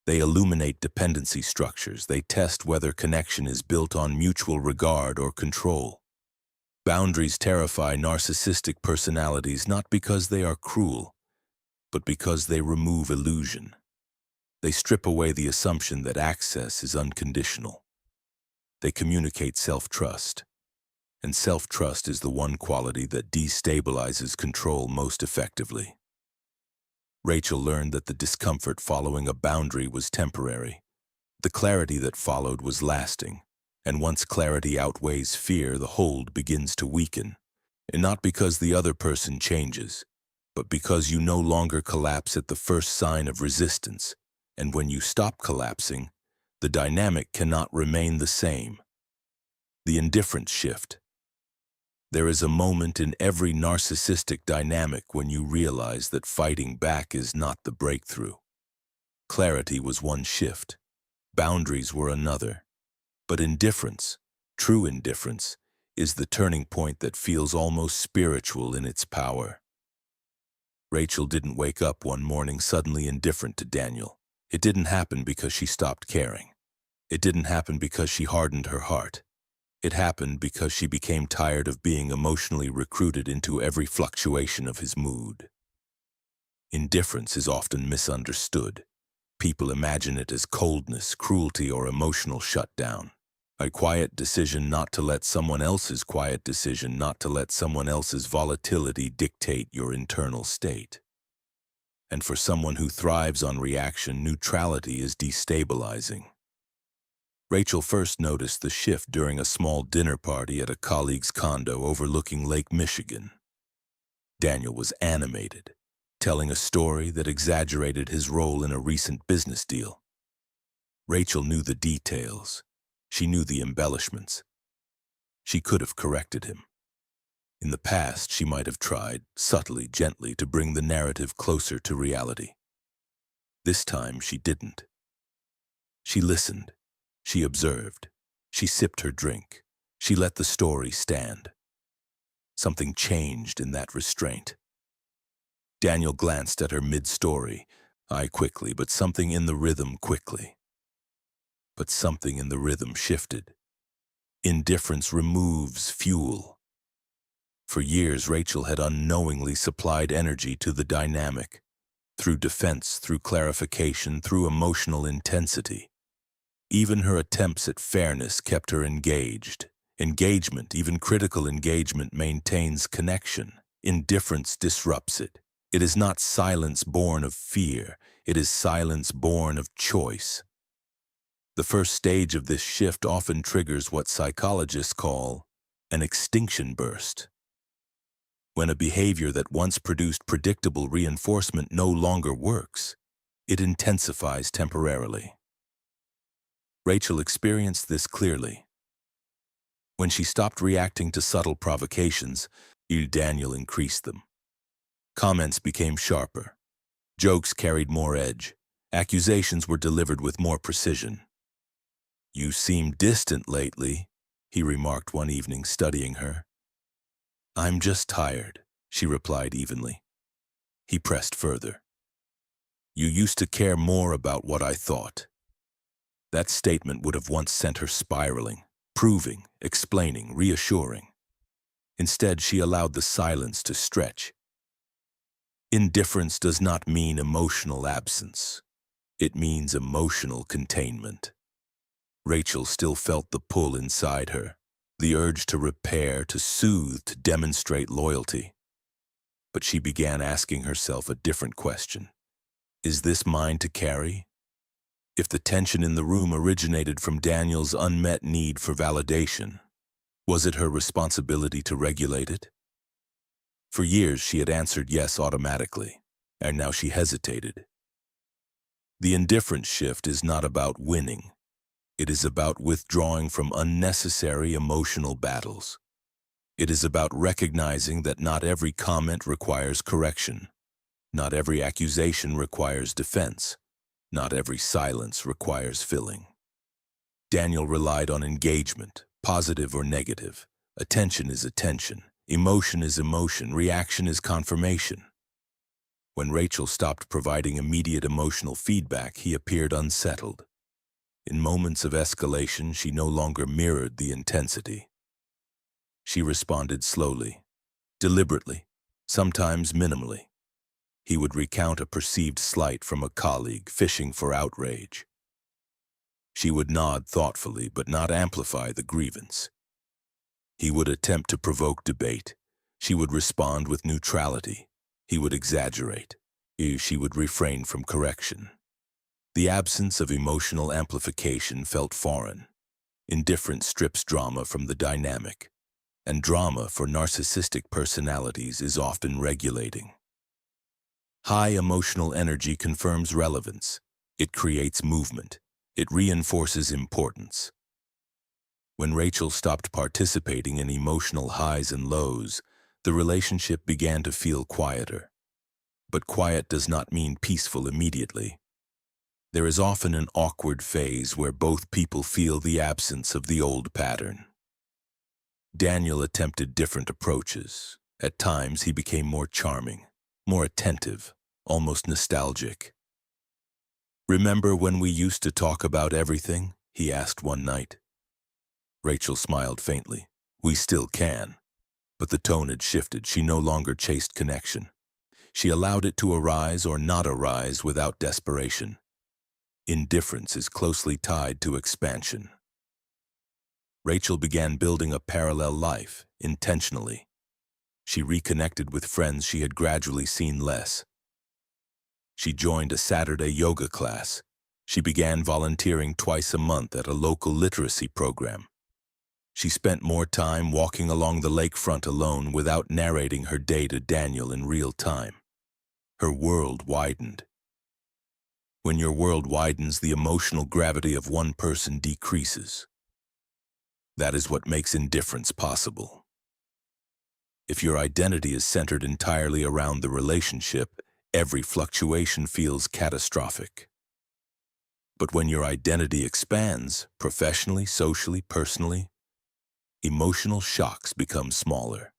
They illuminate dependency structures. They test whether connection is built on mutual regard or control. Boundaries terrify narcissistic personalities not because they are cruel, but because they remove illusion. They strip away the assumption that access is unconditional. They communicate self-trust, and self-trust is the one quality that destabilizes control most effectively. Rachel learned that the discomfort following a boundary was temporary. The clarity that followed was lasting, and once clarity outweighs fear, the hold begins to weaken. And not because the other person changes, but because you no longer collapse at the first sign of resistance, and when you stop collapsing, the dynamic cannot remain the same. The indifference shift. There is a moment in every narcissistic dynamic when you realize that fighting back is not the breakthrough. Clarity was one shift. Boundaries were another. But indifference, true indifference, is the turning point that feels almost spiritual in its power. Rachel didn't wake up one morning suddenly indifferent to Daniel. It didn't happen because she stopped caring. It didn't happen because she hardened her heart. It happened because she became tired of being emotionally recruited into every fluctuation of his mood. Indifference is often misunderstood. People imagine it as coldness, cruelty, or emotional shutdown. A quiet decision not to let someone else's quiet decision not to let someone else's volatility dictate your internal state. And for someone who thrives on reaction, neutrality is destabilizing. Rachel first noticed the shift during a small dinner party at a colleague's condo overlooking Lake Michigan. Daniel was animated, telling a story that exaggerated his role in a recent business deal. Rachel knew the details. She knew the embellishments. She could have corrected him. In the past, she might have tried, subtly, gently, to bring the narrative closer to reality. This time, she didn't. She listened. She observed. She sipped her drink. She let the story stand. Something changed in that restraint. Daniel glanced at her mid-story, quickly, but something in the rhythm quickly. But something in the rhythm shifted. Indifference removes fuel. For years, Rachel had unknowingly supplied energy to the dynamic, through defense, through clarification, through emotional intensity. Even her attempts at fairness kept her engaged. Engagement, even critical engagement, maintains connection. Indifference disrupts it. It is not silence born of fear. It is silence born of choice. The first stage of this shift often triggers what psychologists call an extinction burst. When a behavior that once produced predictable reinforcement no longer works, it intensifies temporarily. Rachel experienced this clearly. When she stopped reacting to subtle provocations, Daniel increased them. Comments became sharper. Jokes carried more edge. Accusations were delivered with more precision. "You seem distant lately," he remarked one evening, studying her. "I'm just tired," she replied evenly. He pressed further. "You used to care more about what I thought." That statement would have once sent her spiraling, proving, explaining, reassuring. Instead, she allowed the silence to stretch. Indifference does not mean emotional absence. It means emotional containment. Rachel still felt the pull inside her, the urge to repair, to soothe, to demonstrate loyalty. But she began asking herself a different question. Is this mine to carry? If the tension in the room originated from Daniel's unmet need for validation, was it her responsibility to regulate it? For years she had answered yes automatically, and now she hesitated. The indifference shift is not about winning. It is about withdrawing from unnecessary emotional battles. It is about recognizing that not every comment requires correction. Not every accusation requires defense. Not every silence requires filling. Daniel relied on engagement, positive or negative. Attention is attention. Emotion is emotion. Reaction is confirmation. When Rachel stopped providing immediate emotional feedback, he appeared unsettled. In moments of escalation, she no longer mirrored the intensity. She responded slowly, deliberately, sometimes minimally. He would recount a perceived slight from a colleague, fishing for outrage. She would nod thoughtfully but not amplify the grievance. He would attempt to provoke debate. She would respond with neutrality. He would exaggerate. She would refrain from correction. The absence of emotional amplification felt foreign. Indifference strips drama from the dynamic, and drama for narcissistic personalities is often regulating. High emotional energy confirms relevance. It creates movement. It reinforces importance. When Rachel stopped participating in emotional highs and lows, the relationship began to feel quieter. But quiet does not mean peaceful immediately. There is often an awkward phase where both people feel the absence of the old pattern. Daniel attempted different approaches. At times, he became more charming, more attentive, almost nostalgic. "Remember when we used to talk about everything?" he asked one night. Rachel smiled faintly. "We still can." But the tone had shifted. She no longer chased connection. She allowed it to arise or not arise without desperation. Indifference is closely tied to expansion. Rachel began building a parallel life, intentionally. She reconnected with friends she had gradually seen less. She joined a Saturday yoga class. She began volunteering twice a month at a local literacy program. She spent more time walking along the lakefront alone without narrating her day to Daniel in real time. Her world widened. When your world widens, the emotional gravity of one person decreases. That is what makes indifference possible. If your identity is centered entirely around the relationship, every fluctuation feels catastrophic. But when your identity expands, professionally, socially, personally, emotional shocks become smaller.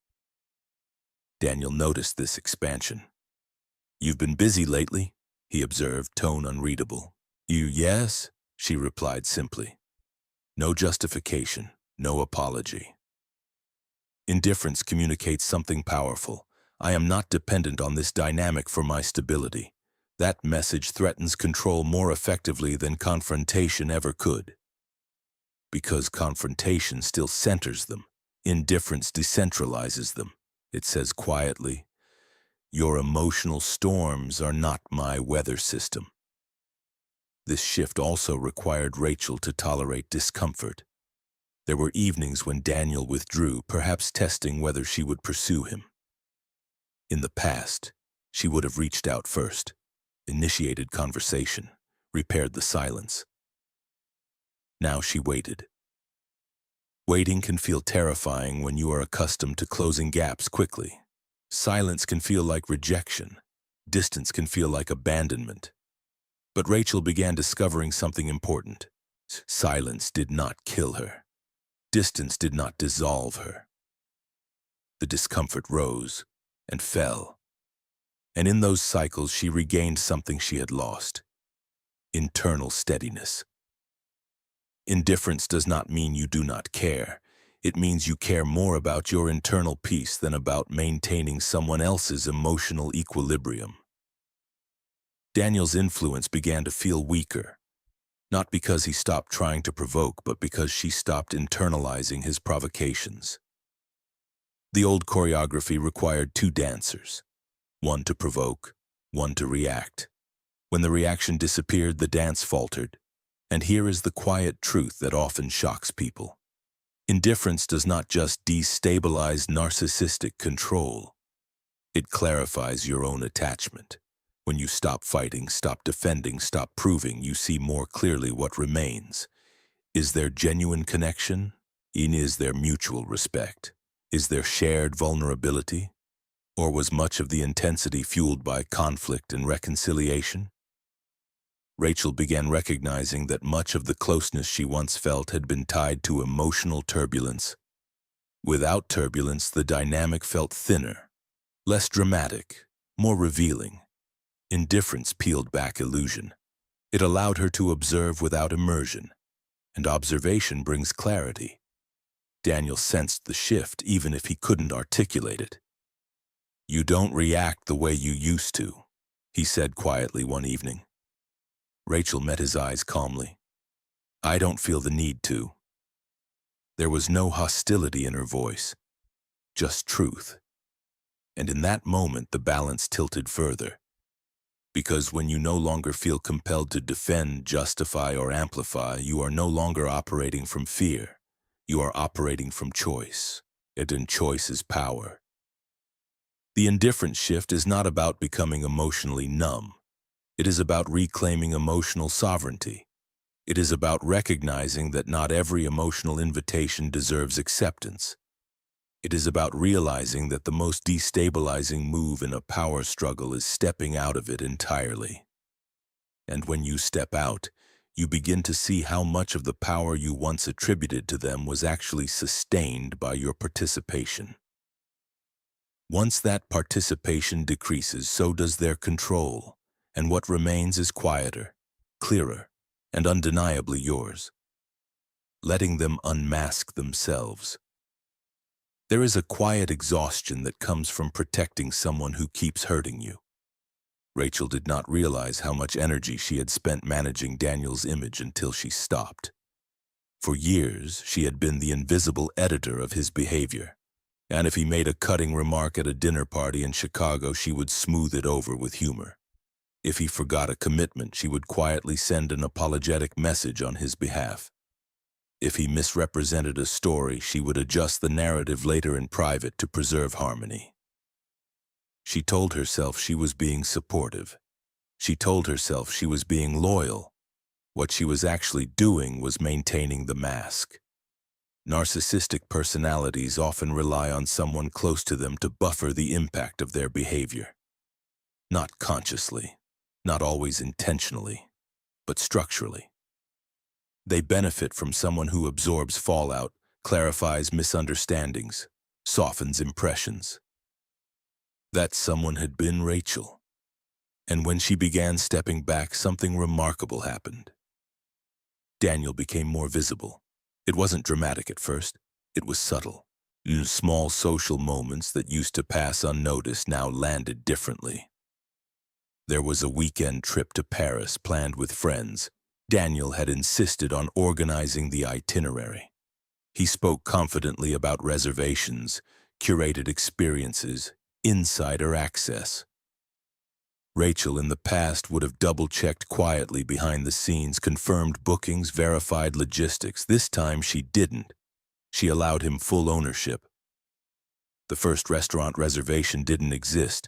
Daniel noticed this expansion. "You've been busy lately," he observed, tone unreadable. Yes," she replied simply. No justification, no apology. Indifference communicates something powerful. I am not dependent on this dynamic for my stability. That message threatens control more effectively than confrontation ever could. Because confrontation still centers them, indifference decentralizes them. It says quietly, "Your emotional storms are not my weather system." This shift also required Rachel to tolerate discomfort. There were evenings when Daniel withdrew, perhaps testing whether she would pursue him. In the past, she would have reached out first, initiated conversation, repaired the silence. Now she waited. Waiting can feel terrifying when you are accustomed to closing gaps quickly. Silence can feel like rejection. Distance can feel like abandonment. But Rachel began discovering something important. Silence did not kill her. Distance did not dissolve her. The discomfort rose and fell. And in those cycles, she regained something she had lost: internal steadiness. Indifference does not mean you do not care. It means you care more about your internal peace than about maintaining someone else's emotional equilibrium. Daniel's influence began to feel weaker, not because he stopped trying to provoke, but because she stopped internalizing his provocations. The old choreography required two dancers, one to provoke, one to react. When the reaction disappeared, the dance faltered. And here is the quiet truth that often shocks people. Indifference does not just destabilize narcissistic control. It clarifies your own attachment. When you stop fighting, stop defending, stop proving, you see more clearly what remains. Is there genuine connection? Is there mutual respect? Is there shared vulnerability? Or was much of the intensity fueled by conflict and reconciliation? Rachel began recognizing that much of the closeness she once felt had been tied to emotional turbulence. Without turbulence, the dynamic felt thinner, less dramatic, more revealing. Indifference peeled back illusion. It allowed her to observe without immersion, and observation brings clarity. Daniel sensed the shift even if he couldn't articulate it. "You don't react the way you used to," he said quietly one evening. Rachel met his eyes calmly. "I don't feel the need to." There was no hostility in her voice, just truth. And in that moment, the balance tilted further. Because when you no longer feel compelled to defend, justify, or amplify, you are no longer operating from fear. You are operating from choice. And in choice is power. The indifference shift is not about becoming emotionally numb. It is about reclaiming emotional sovereignty. It is about recognizing that not every emotional invitation deserves acceptance. It is about realizing that the most destabilizing move in a power struggle is stepping out of it entirely. And when you step out, you begin to see how much of the power you once attributed to them was actually sustained by your participation. Once that participation decreases, so does their control. And what remains is quieter, clearer, and undeniably yours. Letting them unmask themselves. There is a quiet exhaustion that comes from protecting someone who keeps hurting you. Rachel did not realize how much energy she had spent managing Daniel's image until she stopped. For years, she had been the invisible editor of his behavior. And if he made a cutting remark at a dinner party in Chicago, she would smooth it over with humor. If he forgot a commitment, she would quietly send an apologetic message on his behalf. If he misrepresented a story, she would adjust the narrative later in private to preserve harmony. She told herself she was being supportive. She told herself she was being loyal. What she was actually doing was maintaining the mask. Narcissistic personalities often rely on someone close to them to buffer the impact of their behavior. Not consciously. Not always intentionally, but structurally. They benefit from someone who absorbs fallout, clarifies misunderstandings, softens impressions. That someone had been Rachel. And when she began stepping back, something remarkable happened. Daniel became more visible. It wasn't dramatic at first. It was subtle. Small social moments that used to pass unnoticed now landed differently. There was a weekend trip to Paris planned with friends. Daniel had insisted on organizing the itinerary. He spoke confidently about reservations, curated experiences, insider access. Rachel in the past would have double-checked quietly behind the scenes, confirmed bookings, verified logistics. This time she didn't. She allowed him full ownership. The first restaurant reservation didn't exist.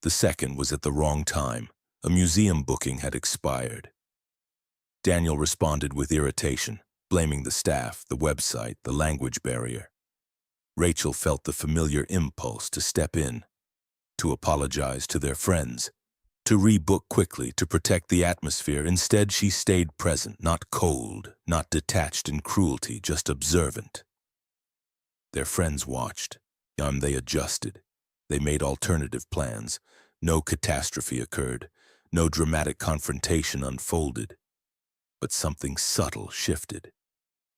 The second was at the wrong time. A museum booking had expired. Daniel responded with irritation, blaming the staff, the website, the language barrier. Rachel felt the familiar impulse to step in, to apologize to their friends, to rebook quickly to protect the atmosphere. Instead, she stayed present, not cold, not detached in cruelty, just observant. Their friends watched. They adjusted. They made alternative plans. No catastrophe occurred. No dramatic confrontation unfolded. But something subtle shifted.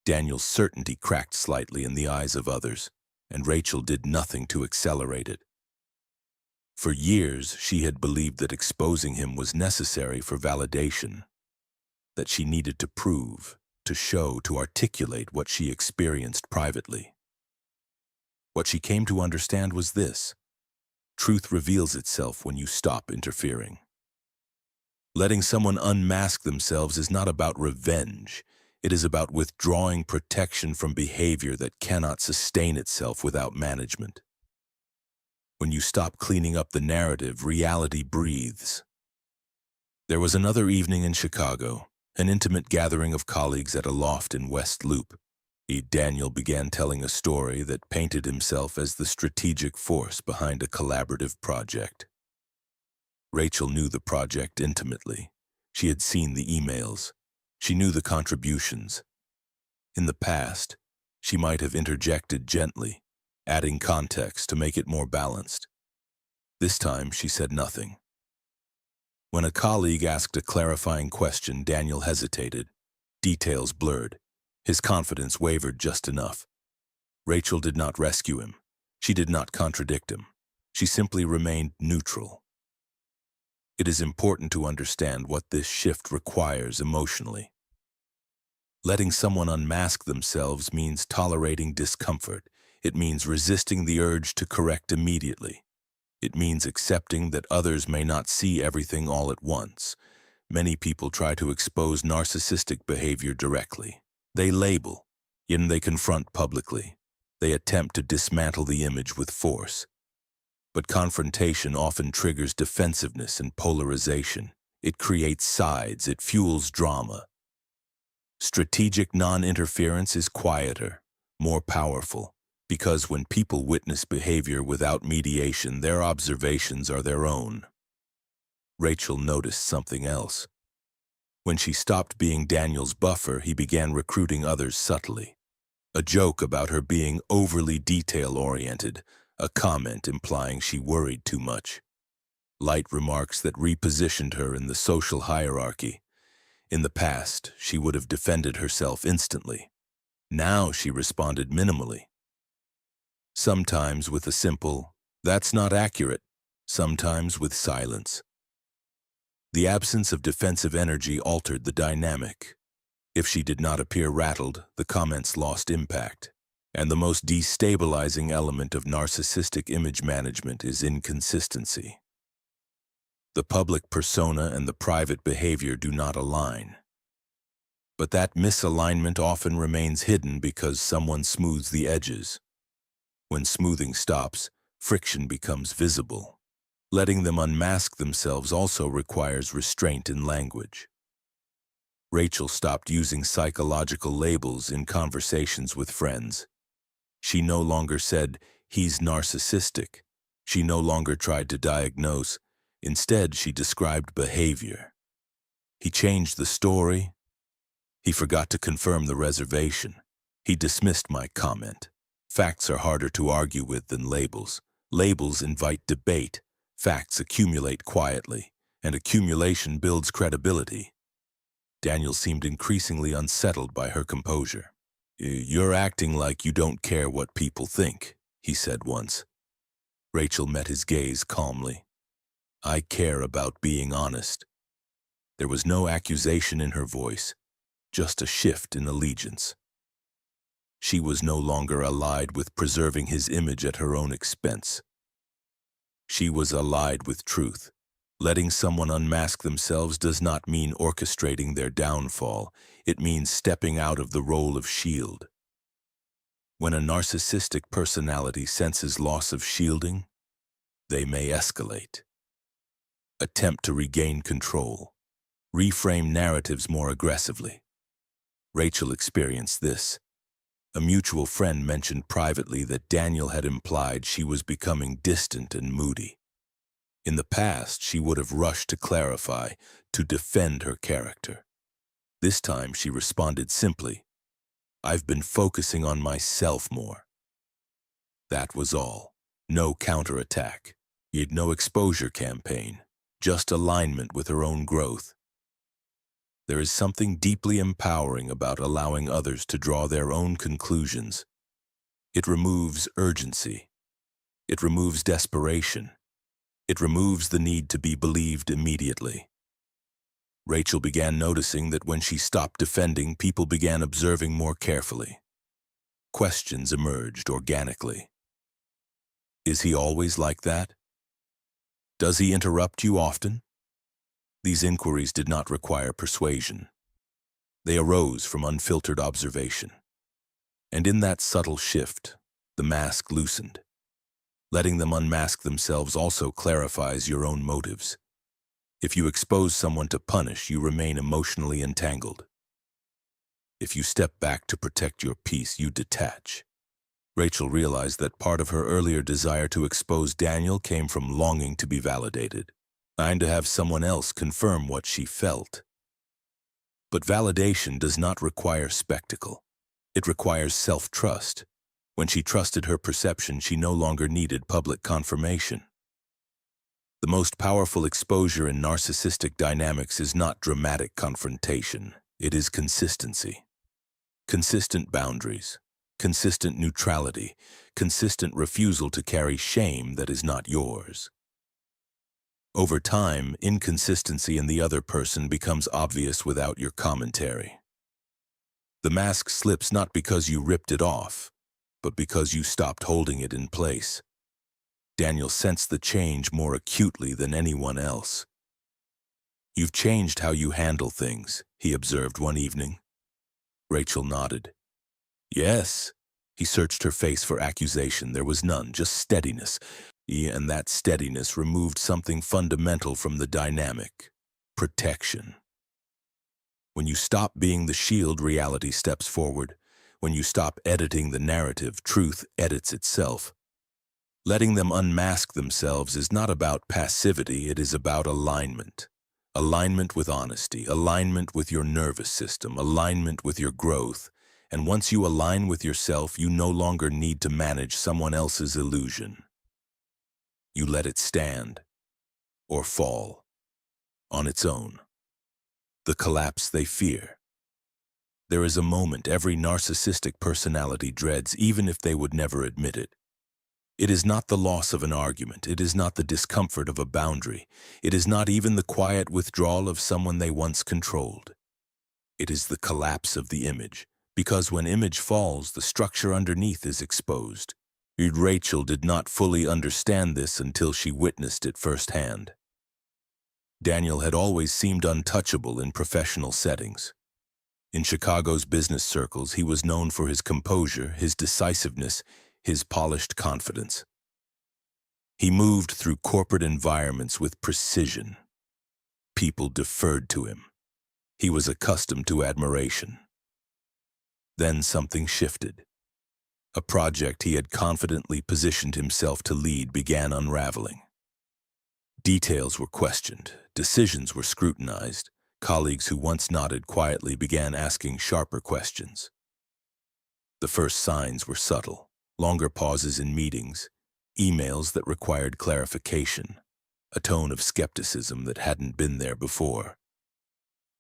Daniel's certainty cracked slightly in the eyes of others, and Rachel did nothing to accelerate it. For years, she had believed that exposing him was necessary for validation, that she needed to prove, to show, to articulate what she experienced privately. What she came to understand was this: truth reveals itself when you stop interfering. Letting someone unmask themselves is not about revenge. It is about withdrawing protection from behavior that cannot sustain itself without management. When you stop cleaning up the narrative, reality breathes. There was another evening in Chicago, an intimate gathering of colleagues at a loft in West Loop. Daniel began telling a story that painted himself as the strategic force behind a collaborative project. Rachel knew the project intimately. She had seen the emails. She knew the contributions. In the past, she might have interjected gently, adding context to make it more balanced. This time, she said nothing. When a colleague asked a clarifying question, Daniel hesitated. Details blurred. His confidence wavered just enough. Rachel did not rescue him. She did not contradict him. She simply remained neutral. It is important to understand what this shift requires emotionally. Letting someone unmask themselves means tolerating discomfort. It means resisting the urge to correct immediately. It means accepting that others may not see everything all at once. Many people try to expose narcissistic behavior directly. They label, then they confront publicly. They attempt to dismantle the image with force. But confrontation often triggers defensiveness and polarization. It creates sides. It fuels drama. Strategic non-interference is quieter, more powerful, because when people witness behavior without mediation, their observations are their own. Rachel noticed something else. When she stopped being Daniel's buffer, he began recruiting others subtly. A joke about her being overly detail-oriented, a comment implying she worried too much. Light remarks that repositioned her in the social hierarchy. In the past, she would have defended herself instantly. Now she responded minimally. Sometimes with a simple, "That's not accurate," sometimes with silence. The absence of defensive energy altered the dynamic. If she did not appear rattled, the comments lost impact. And the most destabilizing element of narcissistic image management is inconsistency. The public persona and the private behavior do not align. But that misalignment often remains hidden because someone smooths the edges. When smoothing stops, friction becomes visible. Letting them unmask themselves also requires restraint in language. Rachel stopped using psychological labels in conversations with friends. She no longer said, "He's narcissistic." She no longer tried to diagnose. Instead, she described behavior. He changed the story. He forgot to confirm the reservation. He dismissed my comment. Facts are harder to argue with than labels. Labels invite debate. Facts accumulate quietly, and accumulation builds credibility. Daniel seemed increasingly unsettled by her composure. "You're acting like you don't care what people think," he said once. Rachel met his gaze calmly. "I care about being honest." There was no accusation in her voice, just a shift in allegiance. She was no longer allied with preserving his image at her own expense. She was allied with truth. Letting someone unmask themselves does not mean orchestrating their downfall. It means stepping out of the role of shield. When a narcissistic personality senses loss of shielding, they may escalate, attempt to regain control, reframe narratives more aggressively. Rachel experienced this. A mutual friend mentioned privately that Daniel had implied she was becoming distant and moody. In the past, she would have rushed to clarify, to defend her character. This time, she responded simply, "I've been focusing on myself more." That was all. No counterattack. Yet no exposure campaign. Just alignment with her own growth. There is something deeply empowering about allowing others to draw their own conclusions. It removes urgency. It removes desperation. It removes the need to be believed immediately. Rachel began noticing that when she stopped defending, people began observing more carefully. Questions emerged organically. Is he always like that? Does he interrupt you often? These inquiries did not require persuasion. They arose from unfiltered observation. And in that subtle shift, the mask loosened. Letting them unmask themselves also clarifies your own motives. If you expose someone to punish, you remain emotionally entangled. If you step back to protect your peace, you detach. Rachel realized that part of her earlier desire to expose Daniel came from longing to be validated, trying to have someone else confirm what she felt. But validation does not require spectacle. It requires self-trust. When she trusted her perception, she no longer needed public confirmation. The most powerful exposure in narcissistic dynamics is not dramatic confrontation. It is consistency. Consistent boundaries, consistent neutrality, consistent refusal to carry shame that is not yours. Over time, inconsistency in the other person becomes obvious without your commentary. The mask slips not because you ripped it off, but because you stopped holding it in place. Daniel sensed the change more acutely than anyone else. "You've changed how you handle things," he observed one evening. Rachel nodded. "Yes." He searched her face for accusation. There was none, just steadiness. And that steadiness removed something fundamental from the dynamic: protection. When you stop being the shield, reality steps forward. When you stop editing the narrative, truth edits itself. Letting them unmask themselves is not about passivity, it is about alignment. Alignment with honesty, alignment with your nervous system, alignment with your growth. And once you align with yourself, you no longer need to manage someone else's illusion. You let it stand, or fall, on its own. The collapse they fear. There is a moment every narcissistic personality dreads, even if they would never admit it. It is not the loss of an argument. It is not the discomfort of a boundary. It is not even the quiet withdrawal of someone they once controlled. It is the collapse of the image, because when image falls, the structure underneath is exposed. Rachel did not fully understand this until she witnessed it firsthand. Daniel had always seemed untouchable in professional settings. In Chicago's business circles, he was known for his composure, his decisiveness, his polished confidence. He moved through corporate environments with precision. People deferred to him. He was accustomed to admiration. Then something shifted. A project he had confidently positioned himself to lead began unraveling. Details were questioned, decisions were scrutinized. Colleagues who once nodded quietly began asking sharper questions. The first signs were subtle: longer pauses in meetings, emails that required clarification, a tone of skepticism that hadn't been there before.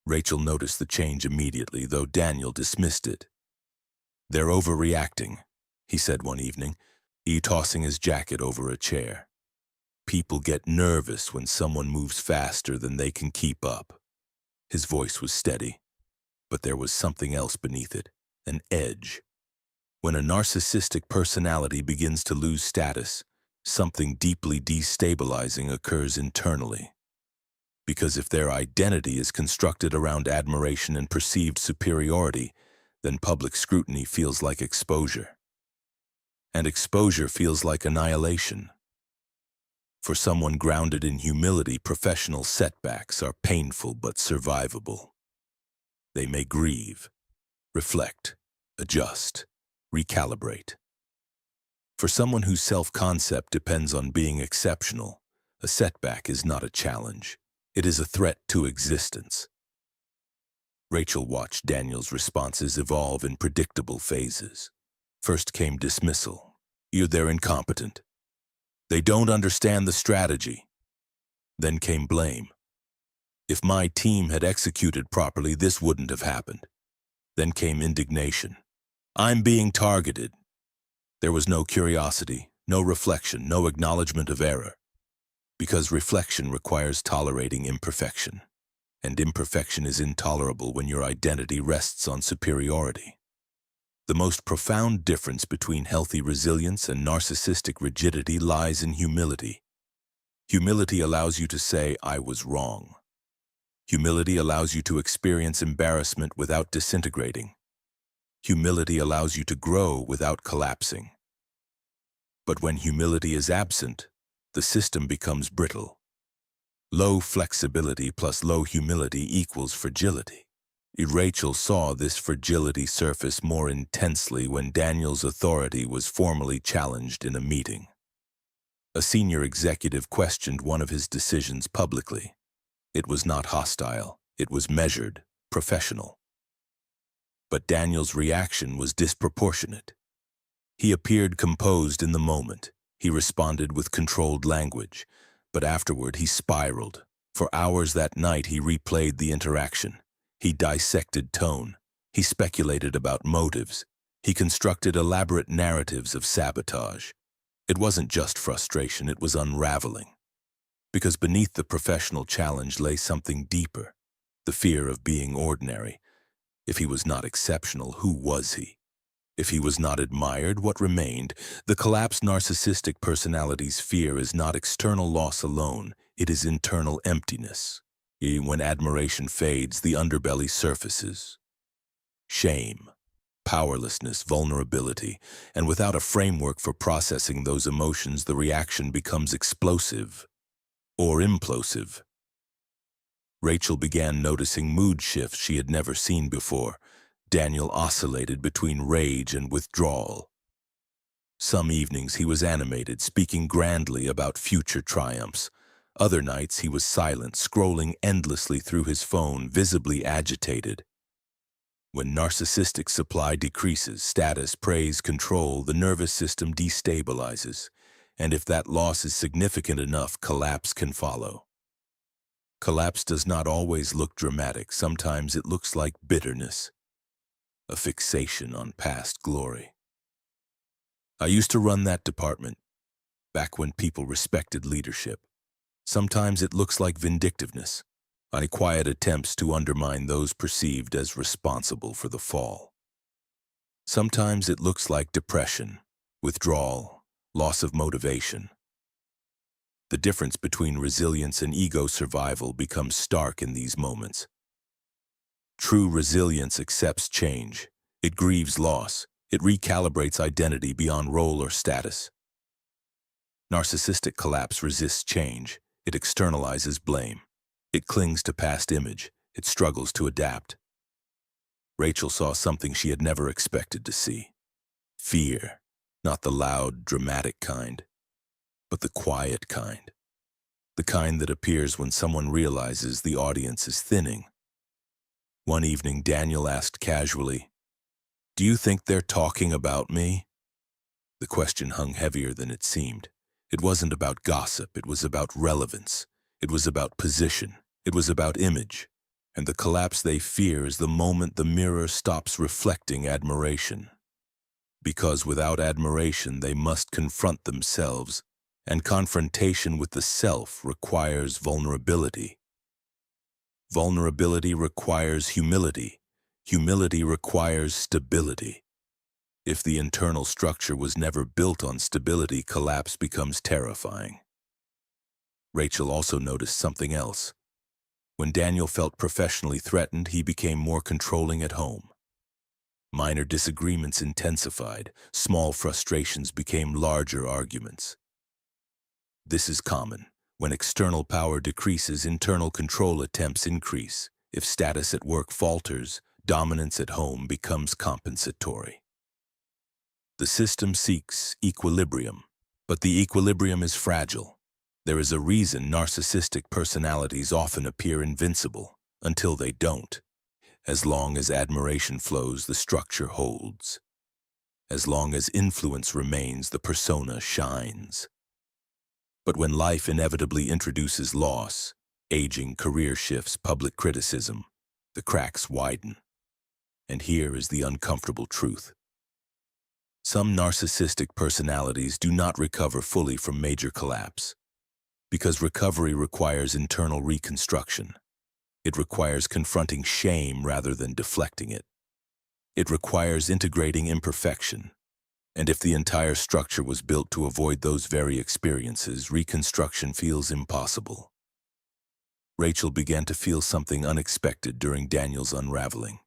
Rachel noticed the change immediately, though Daniel dismissed it. "They're overreacting," he said one evening, tossing his jacket over a chair. "People get nervous when someone moves faster than they can keep up." His voice was steady, but there was something else beneath it, an edge. When a narcissistic personality begins to lose status, something deeply destabilizing occurs internally. Because if their identity is constructed around admiration and perceived superiority, then public scrutiny feels like exposure. and exposure feels like annihilation. For someone grounded in humility, professional setbacks are painful but survivable. They may grieve, reflect, adjust, recalibrate. For someone whose self-concept depends on being exceptional, a setback is not a challenge. It is a threat to existence. Rachel watched Daniel's responses evolve in predictable phases. First came dismissal. They're incompetent. They don't understand the strategy. Then came blame. If my team had executed properly, this wouldn't have happened. Then came indignation. I'm being targeted. There was no curiosity, no reflection, no acknowledgement of error. Because reflection requires tolerating imperfection. And imperfection is intolerable when your identity rests on superiority. The most profound difference between healthy resilience and narcissistic rigidity lies in humility. Humility allows you to say, I was wrong. Humility allows you to experience embarrassment without disintegrating. Humility allows you to grow without collapsing. But when humility is absent, the system becomes brittle. Low flexibility plus low humility equals fragility. Rachel saw this fragility surface more intensely when Daniel's authority was formally challenged in a meeting. A senior executive questioned one of his decisions publicly. It was not hostile, it was measured, professional. But Daniel's reaction was disproportionate. He appeared composed in the moment. He responded with controlled language, but afterward he spiraled. For hours that night he replayed the interaction. He dissected tone. He speculated about motives. He constructed elaborate narratives of sabotage. It wasn't just frustration, it was unraveling. Because beneath the professional challenge lay something deeper, the fear of being ordinary. If he was not exceptional, who was he? If he was not admired, what remained? The collapsed narcissistic personality's fear is not external loss alone, it is internal emptiness. When admiration fades, the underbelly surfaces. Shame, powerlessness, vulnerability, and without a framework for processing those emotions, the reaction becomes explosive or implosive. Rachel began noticing mood shifts she had never seen before. Daniel oscillated between rage and withdrawal. Some evenings he was animated, speaking grandly about future triumphs. Other nights he was silent, scrolling endlessly through his phone, visibly agitated. When narcissistic supply decreases, status, praise, control, the nervous system destabilizes. And if that loss is significant enough, collapse can follow. Collapse does not always look dramatic. Sometimes it looks like bitterness, a fixation on past glory. I used to run that department, back when people respected leadership. Sometimes it looks like vindictiveness, quiet attempts to undermine those perceived as responsible for the fall. Sometimes it looks like depression, withdrawal, loss of motivation. The difference between resilience and ego survival becomes stark in these moments. True resilience accepts change. It grieves loss. It recalibrates identity beyond role or status. Narcissistic collapse resists change. It externalizes blame. It clings to past image. It struggles to adapt. Rachel saw something she had never expected to see. Fear, not the loud, dramatic kind, but the quiet kind. The kind that appears when someone realizes the audience is thinning. One evening, Daniel asked casually, "Do you think they're talking about me?" The question hung heavier than it seemed. It wasn't about gossip, it was about relevance. It was about position. It was about image. And the collapse they fear is the moment the mirror stops reflecting admiration. Because without admiration, they must confront themselves, and confrontation with the self requires vulnerability. Vulnerability requires humility. Humility requires stability. If the internal structure was never built on stability, collapse becomes terrifying. Rachel also noticed something else. When Daniel felt professionally threatened, he became more controlling at home. Minor disagreements intensified, small frustrations became larger arguments. This is common. When external power decreases, internal control attempts increase. If status at work falters, dominance at home becomes compensatory. The system seeks equilibrium, but the equilibrium is fragile. There is a reason narcissistic personalities often appear invincible, until they don't. As long as admiration flows, the structure holds. As long as influence remains, the persona shines. But when life inevitably introduces loss, aging, career shifts, public criticism, the cracks widen. And here is the uncomfortable truth. Some narcissistic personalities do not recover fully from major collapse, because recovery requires internal reconstruction. It requires confronting shame rather than deflecting it. It requires integrating imperfection. And if the entire structure was built to avoid those very experiences, reconstruction feels impossible. Rachel began to feel something unexpected during Daniel's unraveling.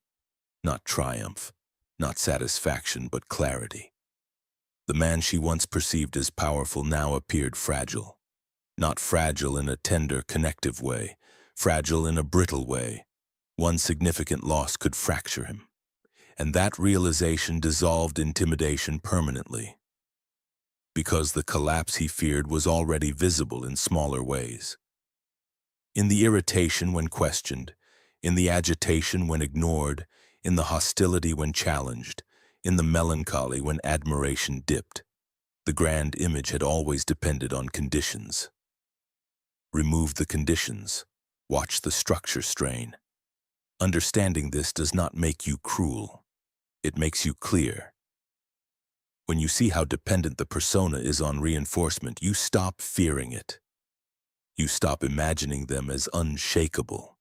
Not triumph, not satisfaction, but clarity. The man she once perceived as powerful now appeared fragile. Not fragile in a tender, connective way, fragile in a brittle way. One significant loss could fracture him. And that realization dissolved intimidation permanently. Because the collapse he feared was already visible in smaller ways. In the irritation when questioned, in the agitation when ignored, in the hostility when challenged, in the melancholy when admiration dipped. The grand image had always depended on conditions. Remove the conditions. Watch the structure strain. Understanding this does not make you cruel. It makes you clear. When you see how dependent the persona is on reinforcement, you stop fearing it. You stop imagining them as unshakable.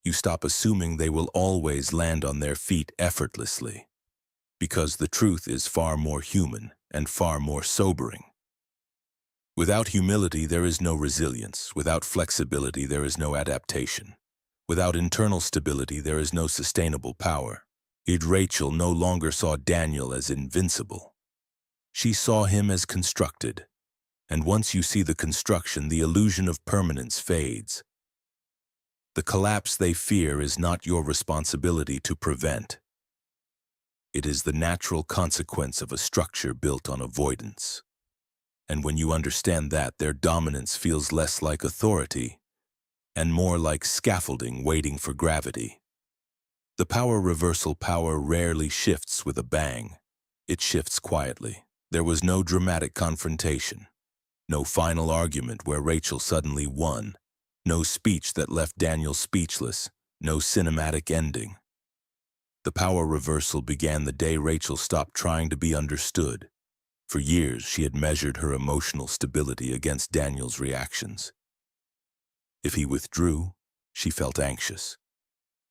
You stop assuming they will always land on their feet effortlessly. Because the truth is far more human and far more sobering. Without humility, there is no resilience. Without flexibility, there is no adaptation. Without internal stability, there is no sustainable power. Rachel no longer saw Daniel as invincible. She saw him as constructed. And once you see the construction, the illusion of permanence fades. The collapse they fear is not your responsibility to prevent. It is the natural consequence of a structure built on avoidance. And when you understand that, their dominance feels less like authority and more like scaffolding waiting for gravity. The power reversal power rarely shifts with a bang. It shifts quietly. There was no dramatic confrontation, no final argument where Rachel suddenly won, no speech that left Daniel speechless, no cinematic ending. The power reversal began the day Rachel stopped trying to be understood. For years, she had measured her emotional stability against Daniel's reactions. If he withdrew, she felt anxious.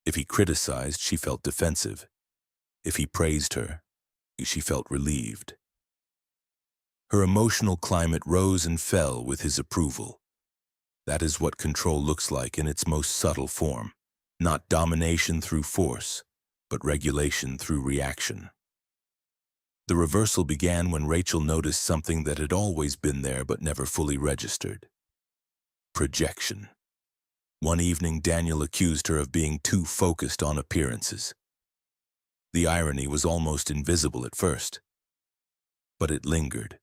If he criticized, she felt defensive. If he praised her, she felt relieved. Her emotional climate rose and fell with his approval. That is what control looks like in its most subtle form. Not domination through force, but regulation through reaction. The reversal began when Rachel noticed something that had always been there but never fully registered. Projection. One evening, Daniel accused her of being too focused on appearances. The irony was almost invisible at first, but it lingered.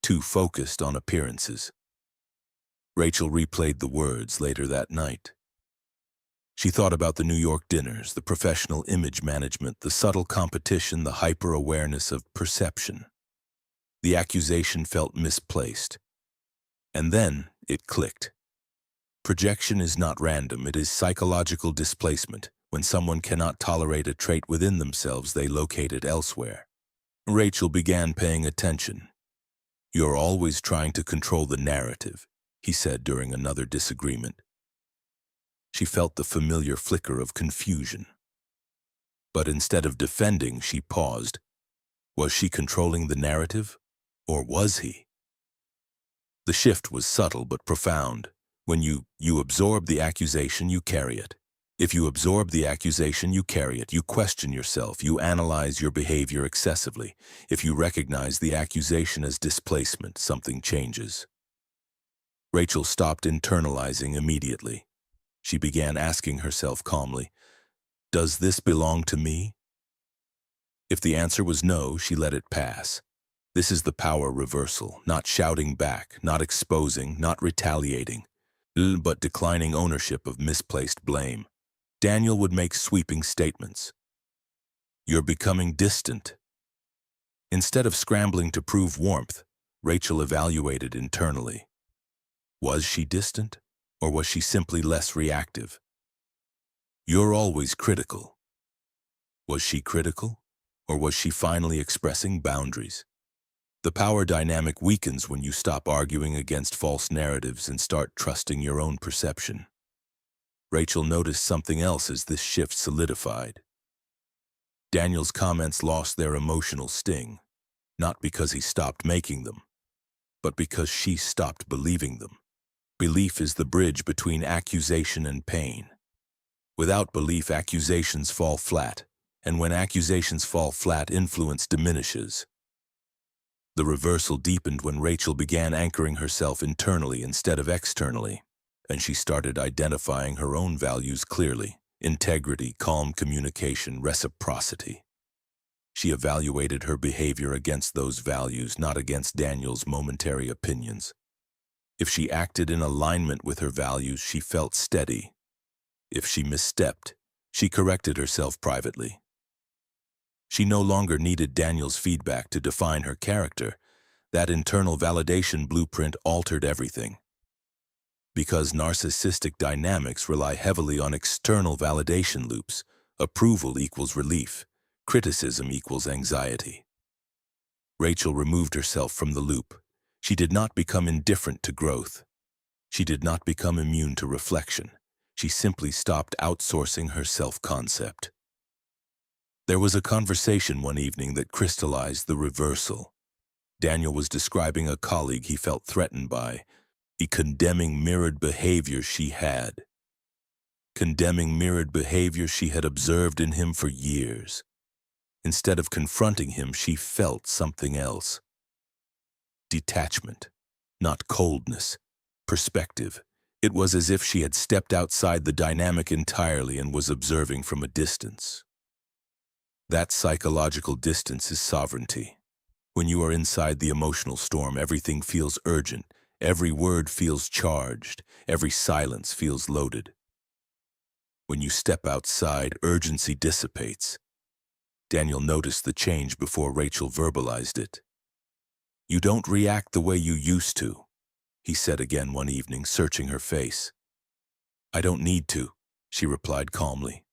Too focused on appearances. Rachel replayed the words later that night. She thought about the New York dinners, the professional image management, the subtle competition, the hyper-awareness of perception. The accusation felt misplaced. And then it clicked. Projection is not random, it is psychological displacement. When someone cannot tolerate a trait within themselves, they locate it elsewhere. Rachel began paying attention. "You're always trying to control the narrative," he said during another disagreement. She felt the familiar flicker of confusion. But instead of defending, she paused. Was she controlling the narrative, or was he? The shift was subtle but profound. When you absorb the accusation, you carry it. If you absorb the accusation, you carry it. You question yourself. You analyze your behavior excessively. If you recognize the accusation as displacement, something changes. Rachel stopped internalizing immediately. She began asking herself calmly, "Does this belong to me?" If the answer was no, she let it pass. This is the power reversal, not shouting back, not exposing, not retaliating, but declining ownership of misplaced blame. Daniel would make sweeping statements. "You're becoming distant." Instead of scrambling to prove warmth, Rachel evaluated internally. Was she distant, or was she simply less reactive? "You're always critical." Was she critical, or was she finally expressing boundaries? The power dynamic weakens when you stop arguing against false narratives and start trusting your own perception. Rachel noticed something else as this shift solidified. Daniel's comments lost their emotional sting, not because he stopped making them, but because she stopped believing them. Belief is the bridge between accusation and pain. Without belief, accusations fall flat, and when accusations fall flat, influence diminishes. The reversal deepened when Rachel began anchoring herself internally instead of externally, and she started identifying her own values clearly: integrity, calm communication, reciprocity. She evaluated her behavior against those values, not against Daniel's momentary opinions. If she acted in alignment with her values, she felt steady. If she misstepped, she corrected herself privately. She no longer needed Daniel's feedback to define her character. That internal validation blueprint altered everything. Because narcissistic dynamics rely heavily on external validation loops, approval equals relief, criticism equals anxiety. Rachel removed herself from the loop. She did not become indifferent to growth. She did not become immune to reflection. She simply stopped outsourcing her self-concept. There was a conversation one evening that crystallized the reversal. Daniel was describing a colleague he felt threatened by, condemning mirrored behavior she had. Condemning mirrored behavior she had observed in him for years. Instead of confronting him, she felt something else. Detachment, not coldness, perspective. It was as if she had stepped outside the dynamic entirely and was observing from a distance. That psychological distance is sovereignty. When you are inside the emotional storm, everything feels urgent, every word feels charged, every silence feels loaded. When you step outside, urgency dissipates. Daniel noticed the change before Rachel verbalized it. "You don't react the way you used to," he said again one evening, searching her face. "I don't need to," she replied calmly.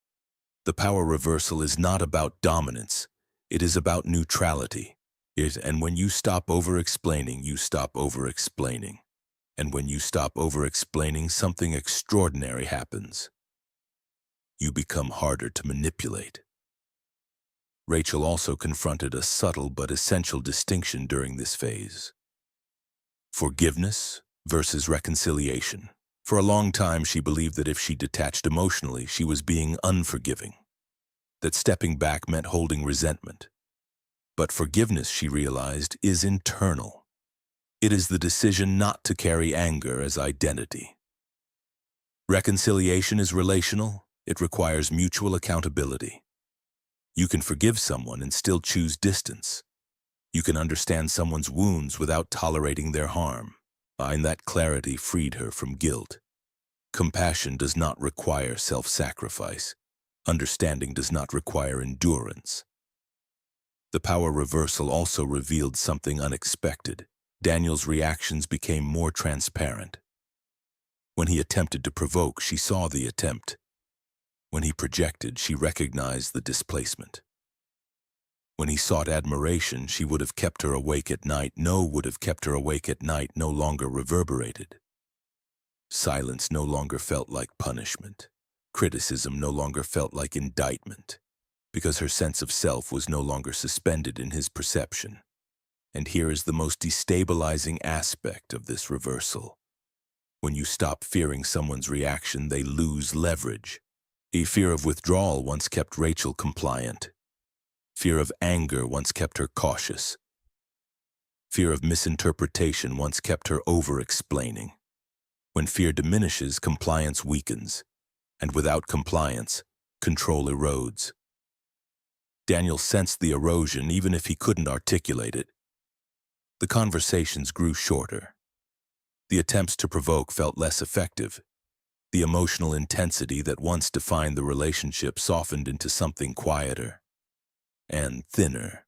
The power reversal is not about dominance. It is about neutrality. And when you stop over-explaining, you stop over-explaining. And when you stop over-explaining, something extraordinary happens. You become harder to manipulate. Rachel also confronted a subtle but essential distinction during this phase. Forgiveness versus reconciliation. For a long time, she believed that if she detached emotionally, she was being unforgiving, that stepping back meant holding resentment. But forgiveness, she realized, is internal. It is the decision not to carry anger as identity. Reconciliation is relational. It requires mutual accountability. You can forgive someone and still choose distance. You can understand someone's wounds without tolerating their harm. And that clarity freed her from guilt. Compassion does not require self-sacrifice. Understanding does not require endurance. The power reversal also revealed something unexpected. Daniel's reactions became more transparent. When he attempted to provoke, she saw the attempt. When he projected, she recognized the displacement. When he sought admiration, she would have kept her awake at night. No would have kept her awake at night no longer reverberated. Silence no longer felt like punishment. Criticism no longer felt like indictment, because her sense of self was no longer suspended in his perception. And here is the most destabilizing aspect of this reversal. When you stop fearing someone's reaction, they lose leverage. A fear of withdrawal once kept Rachel compliant. Fear of anger once kept her cautious. Fear of misinterpretation once kept her over-explaining. When fear diminishes, compliance weakens, and without compliance, control erodes. Daniel sensed the erosion even if he couldn't articulate it. The conversations grew shorter. The attempts to provoke felt less effective. The emotional intensity that once defined the relationship softened into something quieter and thinner.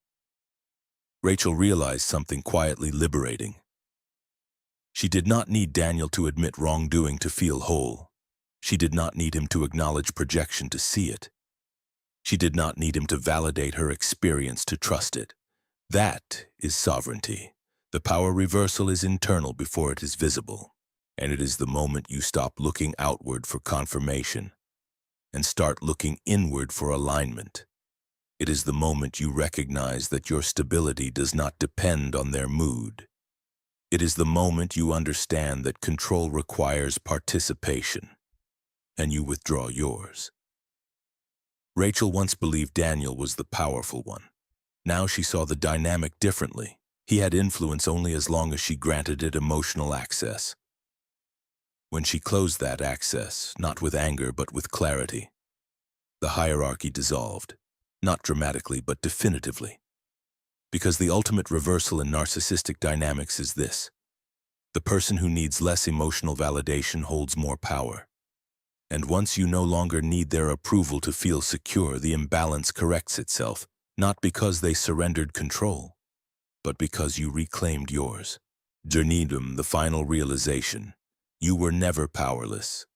Rachel realized something quietly liberating. She did not need Daniel to admit wrongdoing to feel whole. She did not need him to acknowledge projection to see it. She did not need him to validate her experience to trust it. That is sovereignty. The power reversal is internal before it is visible, and it is the moment you stop looking outward for confirmation and start looking inward for alignment. It is the moment you recognize that your stability does not depend on their mood. It is the moment you understand that control requires participation, and you withdraw yours. Rachel once believed Daniel was the powerful one. Now she saw the dynamic differently. He had influence only as long as she granted it emotional access. When she closed that access, not with anger but with clarity, the hierarchy dissolved, not dramatically but definitively. Because the ultimate reversal in narcissistic dynamics is this: the person who needs less emotional validation holds more power. And once you no longer need their approval to feel secure, the imbalance corrects itself, not because they surrendered control, but because you reclaimed yours. Journeyedom, the final realization. You were never powerless.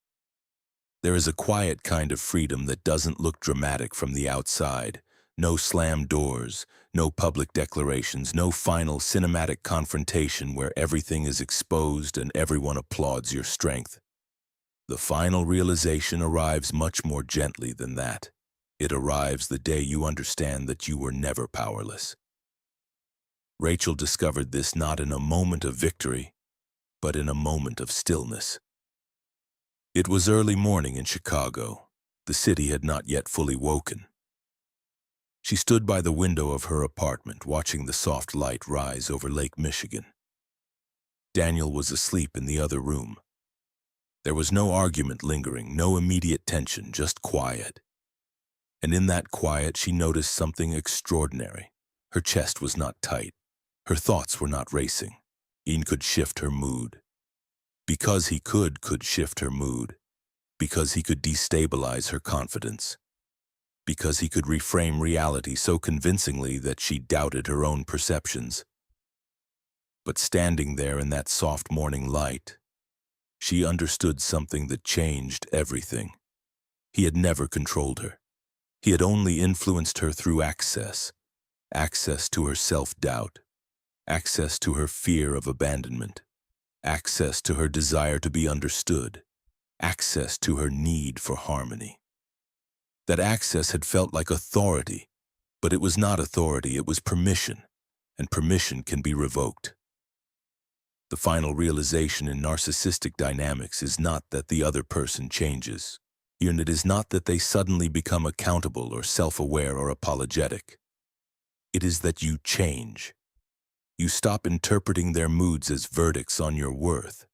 There is a quiet kind of freedom that doesn't look dramatic from the outside. No slammed doors, no public declarations, no final cinematic confrontation where everything is exposed and everyone applauds your strength. The final realization arrives much more gently than that. It arrives the day you understand that you were never powerless. Rachel discovered this not in a moment of victory, but in a moment of stillness. It was early morning in Chicago. The city had not yet fully woken. She stood by the window of her apartment, watching the soft light rise over Lake Michigan. Daniel was asleep in the other room. There was no argument lingering, no immediate tension, just quiet. And in that quiet, she noticed something extraordinary. Her chest was not tight. Her thoughts were not racing. Ian could shift her mood. Because he could shift her mood. Because he could destabilize her confidence. Because he could reframe reality so convincingly that she doubted her own perceptions. But standing there in that soft morning light, she understood something that changed everything. He had never controlled her. He had only influenced her through access. Access to her self-doubt. Access to her fear of abandonment. Access to her desire to be understood. Access to her need for harmony. That access had felt like authority, but it was not authority, it was permission, and permission can be revoked. The final realization in narcissistic dynamics is not that the other person changes. And it is not that they suddenly become accountable or self-aware or apologetic. It is that you change. You stop interpreting their moods as verdicts on your worth.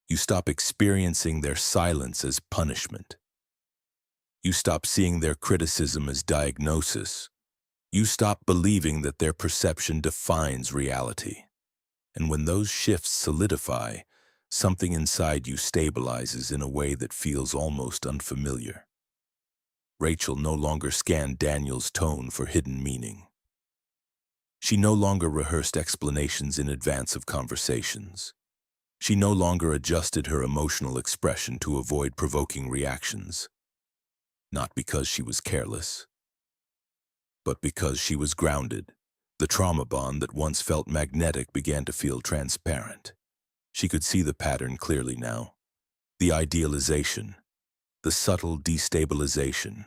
You stop experiencing their silence as punishment. You stop seeing their criticism as diagnosis. You stop believing that their perception defines reality. And when those shifts solidify, something inside you stabilizes in a way that feels almost unfamiliar. Rachel no longer scanned Daniel's tone for hidden meaning. She no longer rehearsed explanations in advance of conversations. She no longer adjusted her emotional expression to avoid provoking reactions. Not because she was careless, but because she was grounded. The trauma bond that once felt magnetic began to feel transparent. She could see the pattern clearly now. The idealization, the subtle destabilization,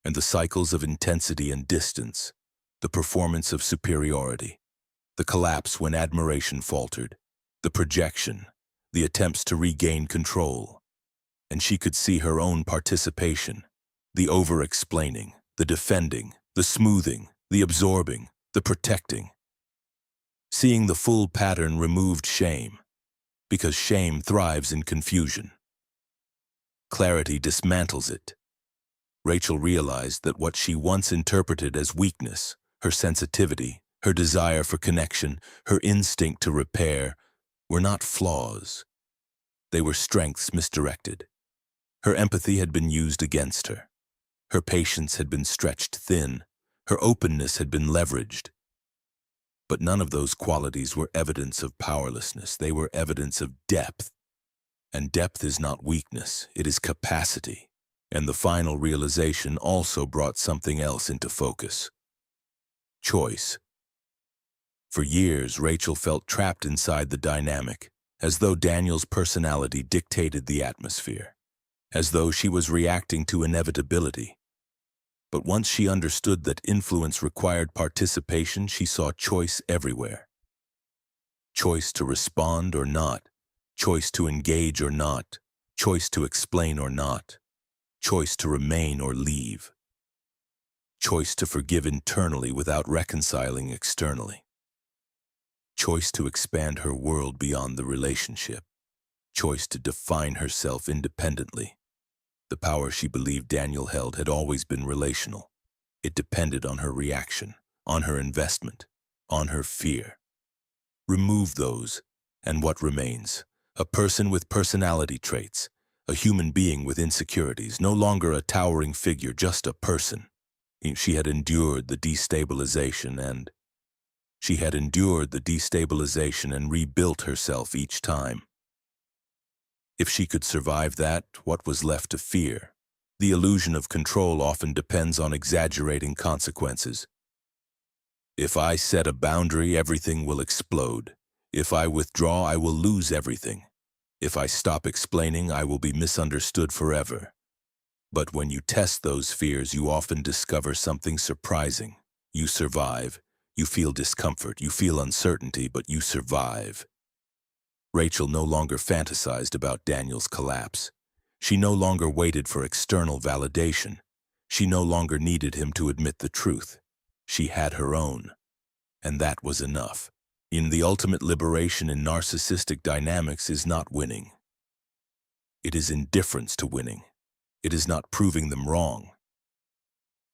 and the cycles of intensity and distance, the performance of superiority, the collapse when admiration faltered, the projection, the attempts to regain control. And she could see her own participation, The over-explaining, the defending, the smoothing, the absorbing, the protecting. Seeing the full pattern removed shame, because shame thrives in confusion. Clarity dismantles it. Rachel realized that what she once interpreted as weakness, her sensitivity, her desire for connection, her instinct to repair, were not flaws. They were strengths misdirected. Her empathy had been used against her. Her patience had been stretched thin. Her openness had been leveraged. But none of those qualities were evidence of powerlessness. They were evidence of depth. And depth is not weakness, it is capacity. And the final realization also brought something else into focus. Choice. For years, Rachel felt trapped inside the dynamic, as though Daniel's personality dictated the atmosphere, as though she was reacting to inevitability. But once she understood that influence required participation, she saw choice everywhere. Choice to respond or not, choice to engage or not, choice to explain or not, choice to remain or leave, choice to forgive internally without reconciling externally, choice to expand her world beyond the relationship, choice to define herself independently. The power she believed Daniel held had always been relational. It depended on her reaction, on her investment, on her fear. Remove those, and what remains? A person with personality traits, a human being with insecurities, no longer a towering figure, just a person. She had endured the destabilization and rebuilt herself each time. If she could survive that, what was left to fear? The illusion of control often depends on exaggerating consequences. If I set a boundary, everything will explode. If I withdraw, I will lose everything. If I stop explaining, I will be misunderstood forever. But when you test those fears, you often discover something surprising. You survive. You feel discomfort. You feel uncertainty, but you survive. Rachel no longer fantasized about Daniel's collapse. She no longer waited for external validation. She no longer needed him to admit the truth. She had her own, and that was enough. The ultimate liberation in narcissistic dynamics is not winning. It is indifference to winning. It is not proving them wrong.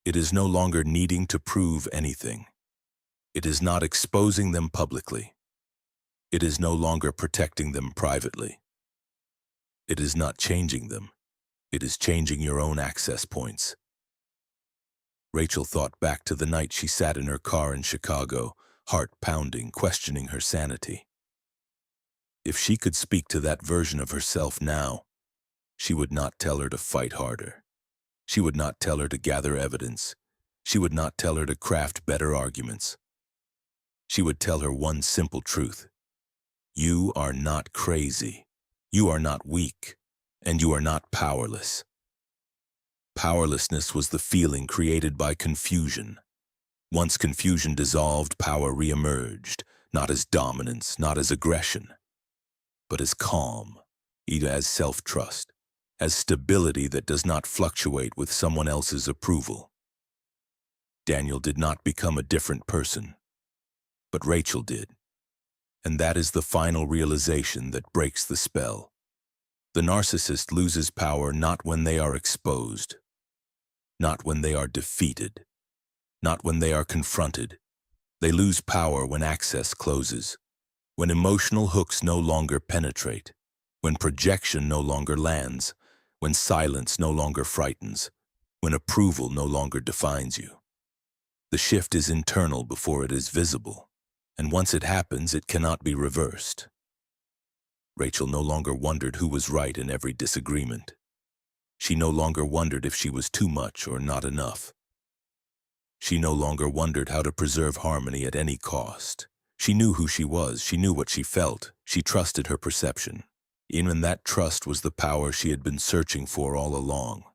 It is no longer needing to prove anything. It is not exposing them publicly. It is no longer protecting them privately. It is not changing them. It is changing your own access points. Rachel thought back to the night she sat in her car in Chicago, heart pounding, questioning her sanity. If she could speak to that version of herself now, she would not tell her to fight harder. She would not tell her to gather evidence. She would not tell her to craft better arguments. She would tell her one simple truth. You are not crazy. You are not weak. And you are not powerless. Powerlessness was the feeling created by confusion. Once confusion dissolved, power reemerged, not as dominance, not as aggression, but as calm, as self-trust, as stability that does not fluctuate with someone else's approval. Daniel did not become a different person, but Rachel did. And that is the final realization that breaks the spell. The narcissist loses power not when they are exposed, not when they are defeated, not when they are confronted. They lose power when access closes, when emotional hooks no longer penetrate, when projection no longer lands, when silence no longer frightens, when approval no longer defines you. The shift is internal before it is visible, and once it happens, it cannot be reversed. Rachel no longer wondered who was right in every disagreement. She no longer wondered if she was too much or not enough. She no longer wondered how to preserve harmony at any cost. She knew who she was, she knew what she felt, she trusted her perception. Even that trust was the power she had been searching for all along.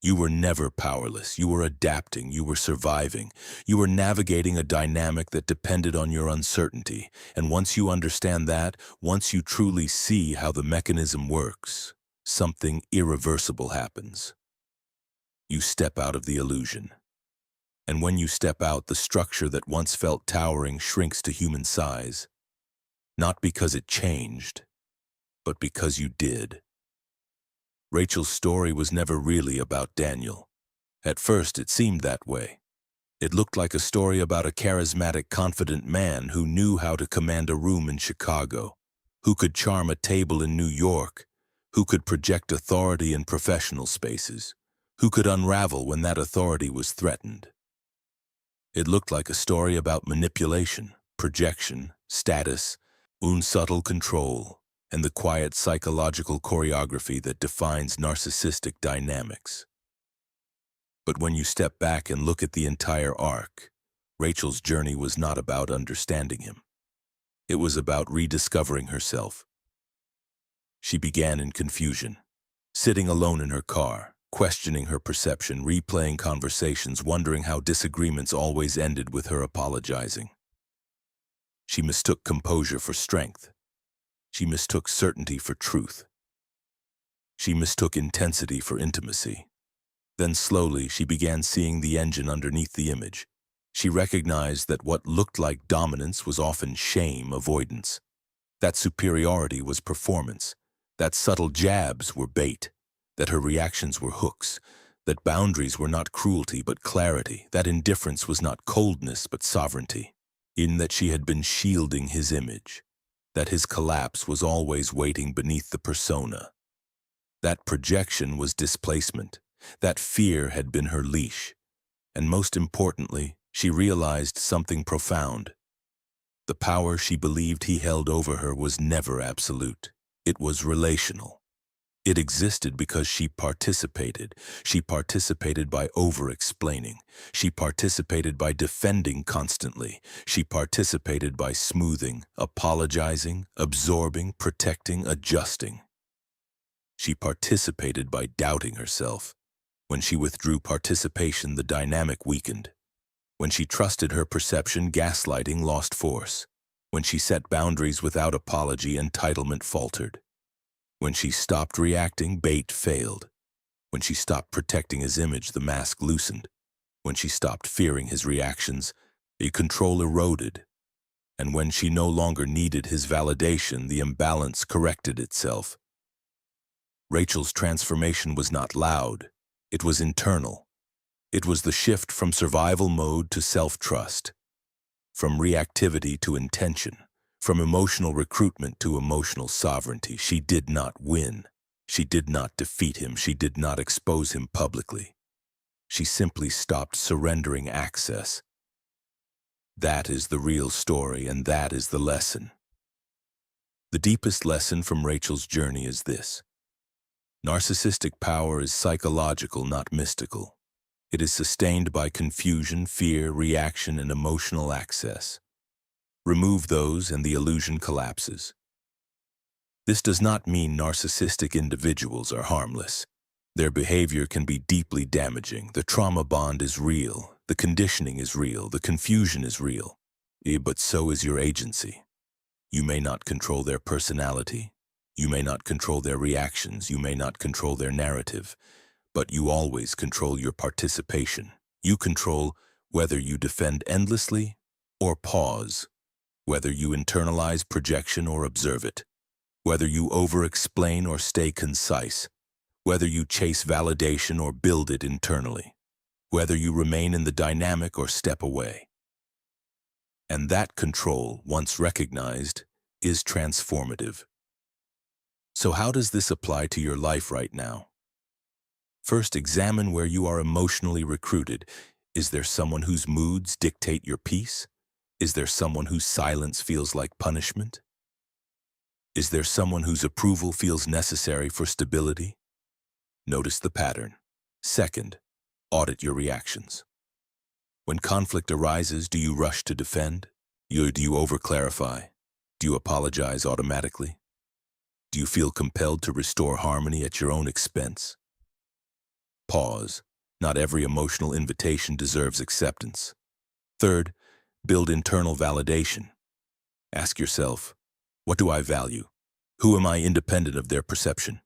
You were never powerless, you were adapting, you were surviving, you were navigating a dynamic that depended on your uncertainty, and once you understand that, once you truly see how the mechanism works, something irreversible happens. You step out of the illusion. And when you step out, the structure that once felt towering shrinks to human size, not because it changed, but because you did. Rachel's story was never really about Daniel. At first, it seemed that way. It looked like a story about a charismatic, confident man who knew how to command a room in Chicago, who could charm a table in New York, who could project authority in professional spaces, who could unravel when that authority was threatened. It looked like a story about manipulation, projection, status, subtle control, and the quiet psychological choreography that defines narcissistic dynamics. But when you step back and look at the entire arc, Rachel's journey was not about understanding him. It was about rediscovering herself. She began in confusion, sitting alone in her car, questioning her perception, replaying conversations, wondering how disagreements always ended with her apologizing. She mistook composure for strength. She mistook certainty for truth. She mistook intensity for intimacy. Then slowly, she began seeing the engine underneath the image. She recognized that what looked like dominance was often shame avoidance. That superiority was performance. That subtle jabs were bait. That her reactions were hooks. That boundaries were not cruelty but clarity. That indifference was not coldness but sovereignty. In that she had been shielding his image. That his collapse was always waiting beneath the persona. That projection was displacement. That fear had been her leash. And most importantly, she realized something profound. The power she believed he held over her was never absolute. It was relational. It existed because she participated. She participated by over-explaining. She participated by defending constantly. She participated by smoothing, apologizing, absorbing, protecting, adjusting. She participated by doubting herself. When she withdrew participation, the dynamic weakened. When she trusted her perception, gaslighting lost force. When she set boundaries without apology, entitlement faltered. When she stopped reacting, bait failed. When she stopped protecting his image, the mask loosened. When she stopped fearing his reactions, the control eroded. And when she no longer needed his validation, the imbalance corrected itself. Rachel's transformation was not loud. It was internal. It was the shift from survival mode to self-trust, from reactivity to intention, from emotional recruitment to emotional sovereignty. She did not win. She did not defeat him. She did not expose him publicly. She simply stopped surrendering access. That is the real story, and that is the lesson. The deepest lesson from Rachel's journey is this. Narcissistic power is psychological, not mystical. It is sustained by confusion, fear, reaction, and emotional access. Remove those and the illusion collapses. This does not mean narcissistic individuals are harmless. Their behavior can be deeply damaging. The trauma bond is real. The conditioning is real. The confusion is real. But so is your agency. You may not control their personality. You may not control their reactions. You may not control their narrative. But you always control your participation. You control whether you defend endlessly or pause, whether you internalize projection or observe it, whether you over-explain or stay concise, whether you chase validation or build it internally, whether you remain in the dynamic or step away. And that control, once recognized, is transformative. So how does this apply to your life right now? First, examine where you are emotionally recruited. Is there someone whose moods dictate your peace? Is there someone whose silence feels like punishment? Is there someone whose approval feels necessary for stability? Notice the pattern. Second, audit your reactions. When conflict arises, do you rush to defend? Do you over-clarify? Do you apologize automatically? Do you feel compelled to restore harmony at your own expense? Pause. Not every emotional invitation deserves acceptance. Third, build internal validation. Ask yourself, what do I value? Who am I independent of their perception?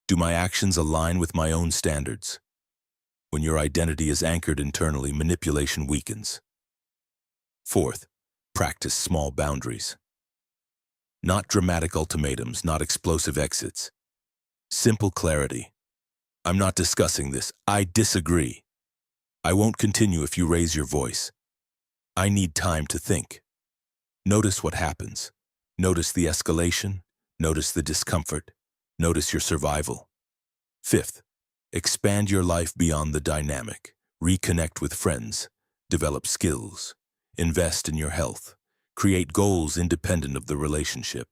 Do my actions align with my own standards? When your identity is anchored internally, manipulation weakens. Fourth, practice small boundaries. Not dramatic ultimatums, not explosive exits. Simple clarity. I'm not discussing this. I disagree. I won't continue if you raise your voice. I need time to think. Notice what happens. Notice the escalation. Notice the discomfort. Notice your survival. Fifth, expand your life beyond the dynamic. Reconnect with friends. Develop skills. Invest in your health. Create goals independent of the relationship.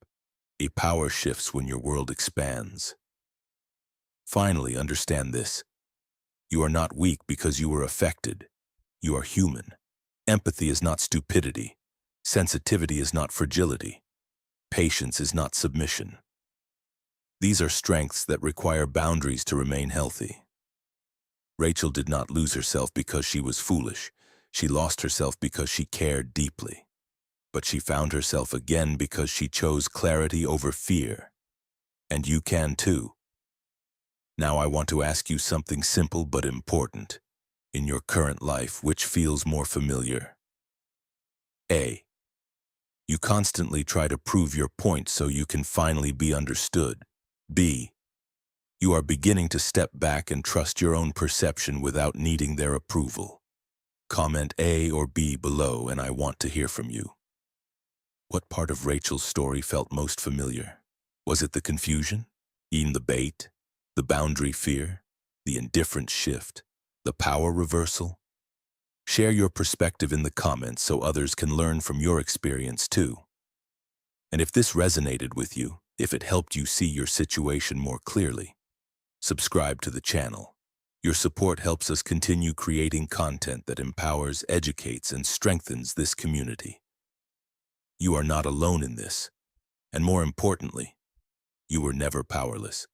A power shifts when your world expands. Finally, understand this. You are not weak because you were affected. You are human. Empathy is not stupidity. Sensitivity is not fragility. Patience is not submission. These are strengths that require boundaries to remain healthy. Rachel did not lose herself because she was foolish. She lost herself because she cared deeply. But she found herself again because she chose clarity over fear. And you can too. Now I want to ask you something simple but important. In your current life, which feels more familiar? A. You constantly try to prove your point so you can finally be understood. B. You are beginning to step back and trust your own perception without needing their approval. Comment A or B below, and I want to hear from you. What part of Rachel's story felt most familiar? Was it the confusion? The bait? The boundary fear? The indifference shift? The power reversal? Share your perspective in the comments so others can learn from your experience too. And if this resonated with you, if it helped you see your situation more clearly, subscribe to the channel. Your support helps us continue creating content that empowers, educates, and strengthens this community. You are not alone in this. And more importantly, you were never powerless.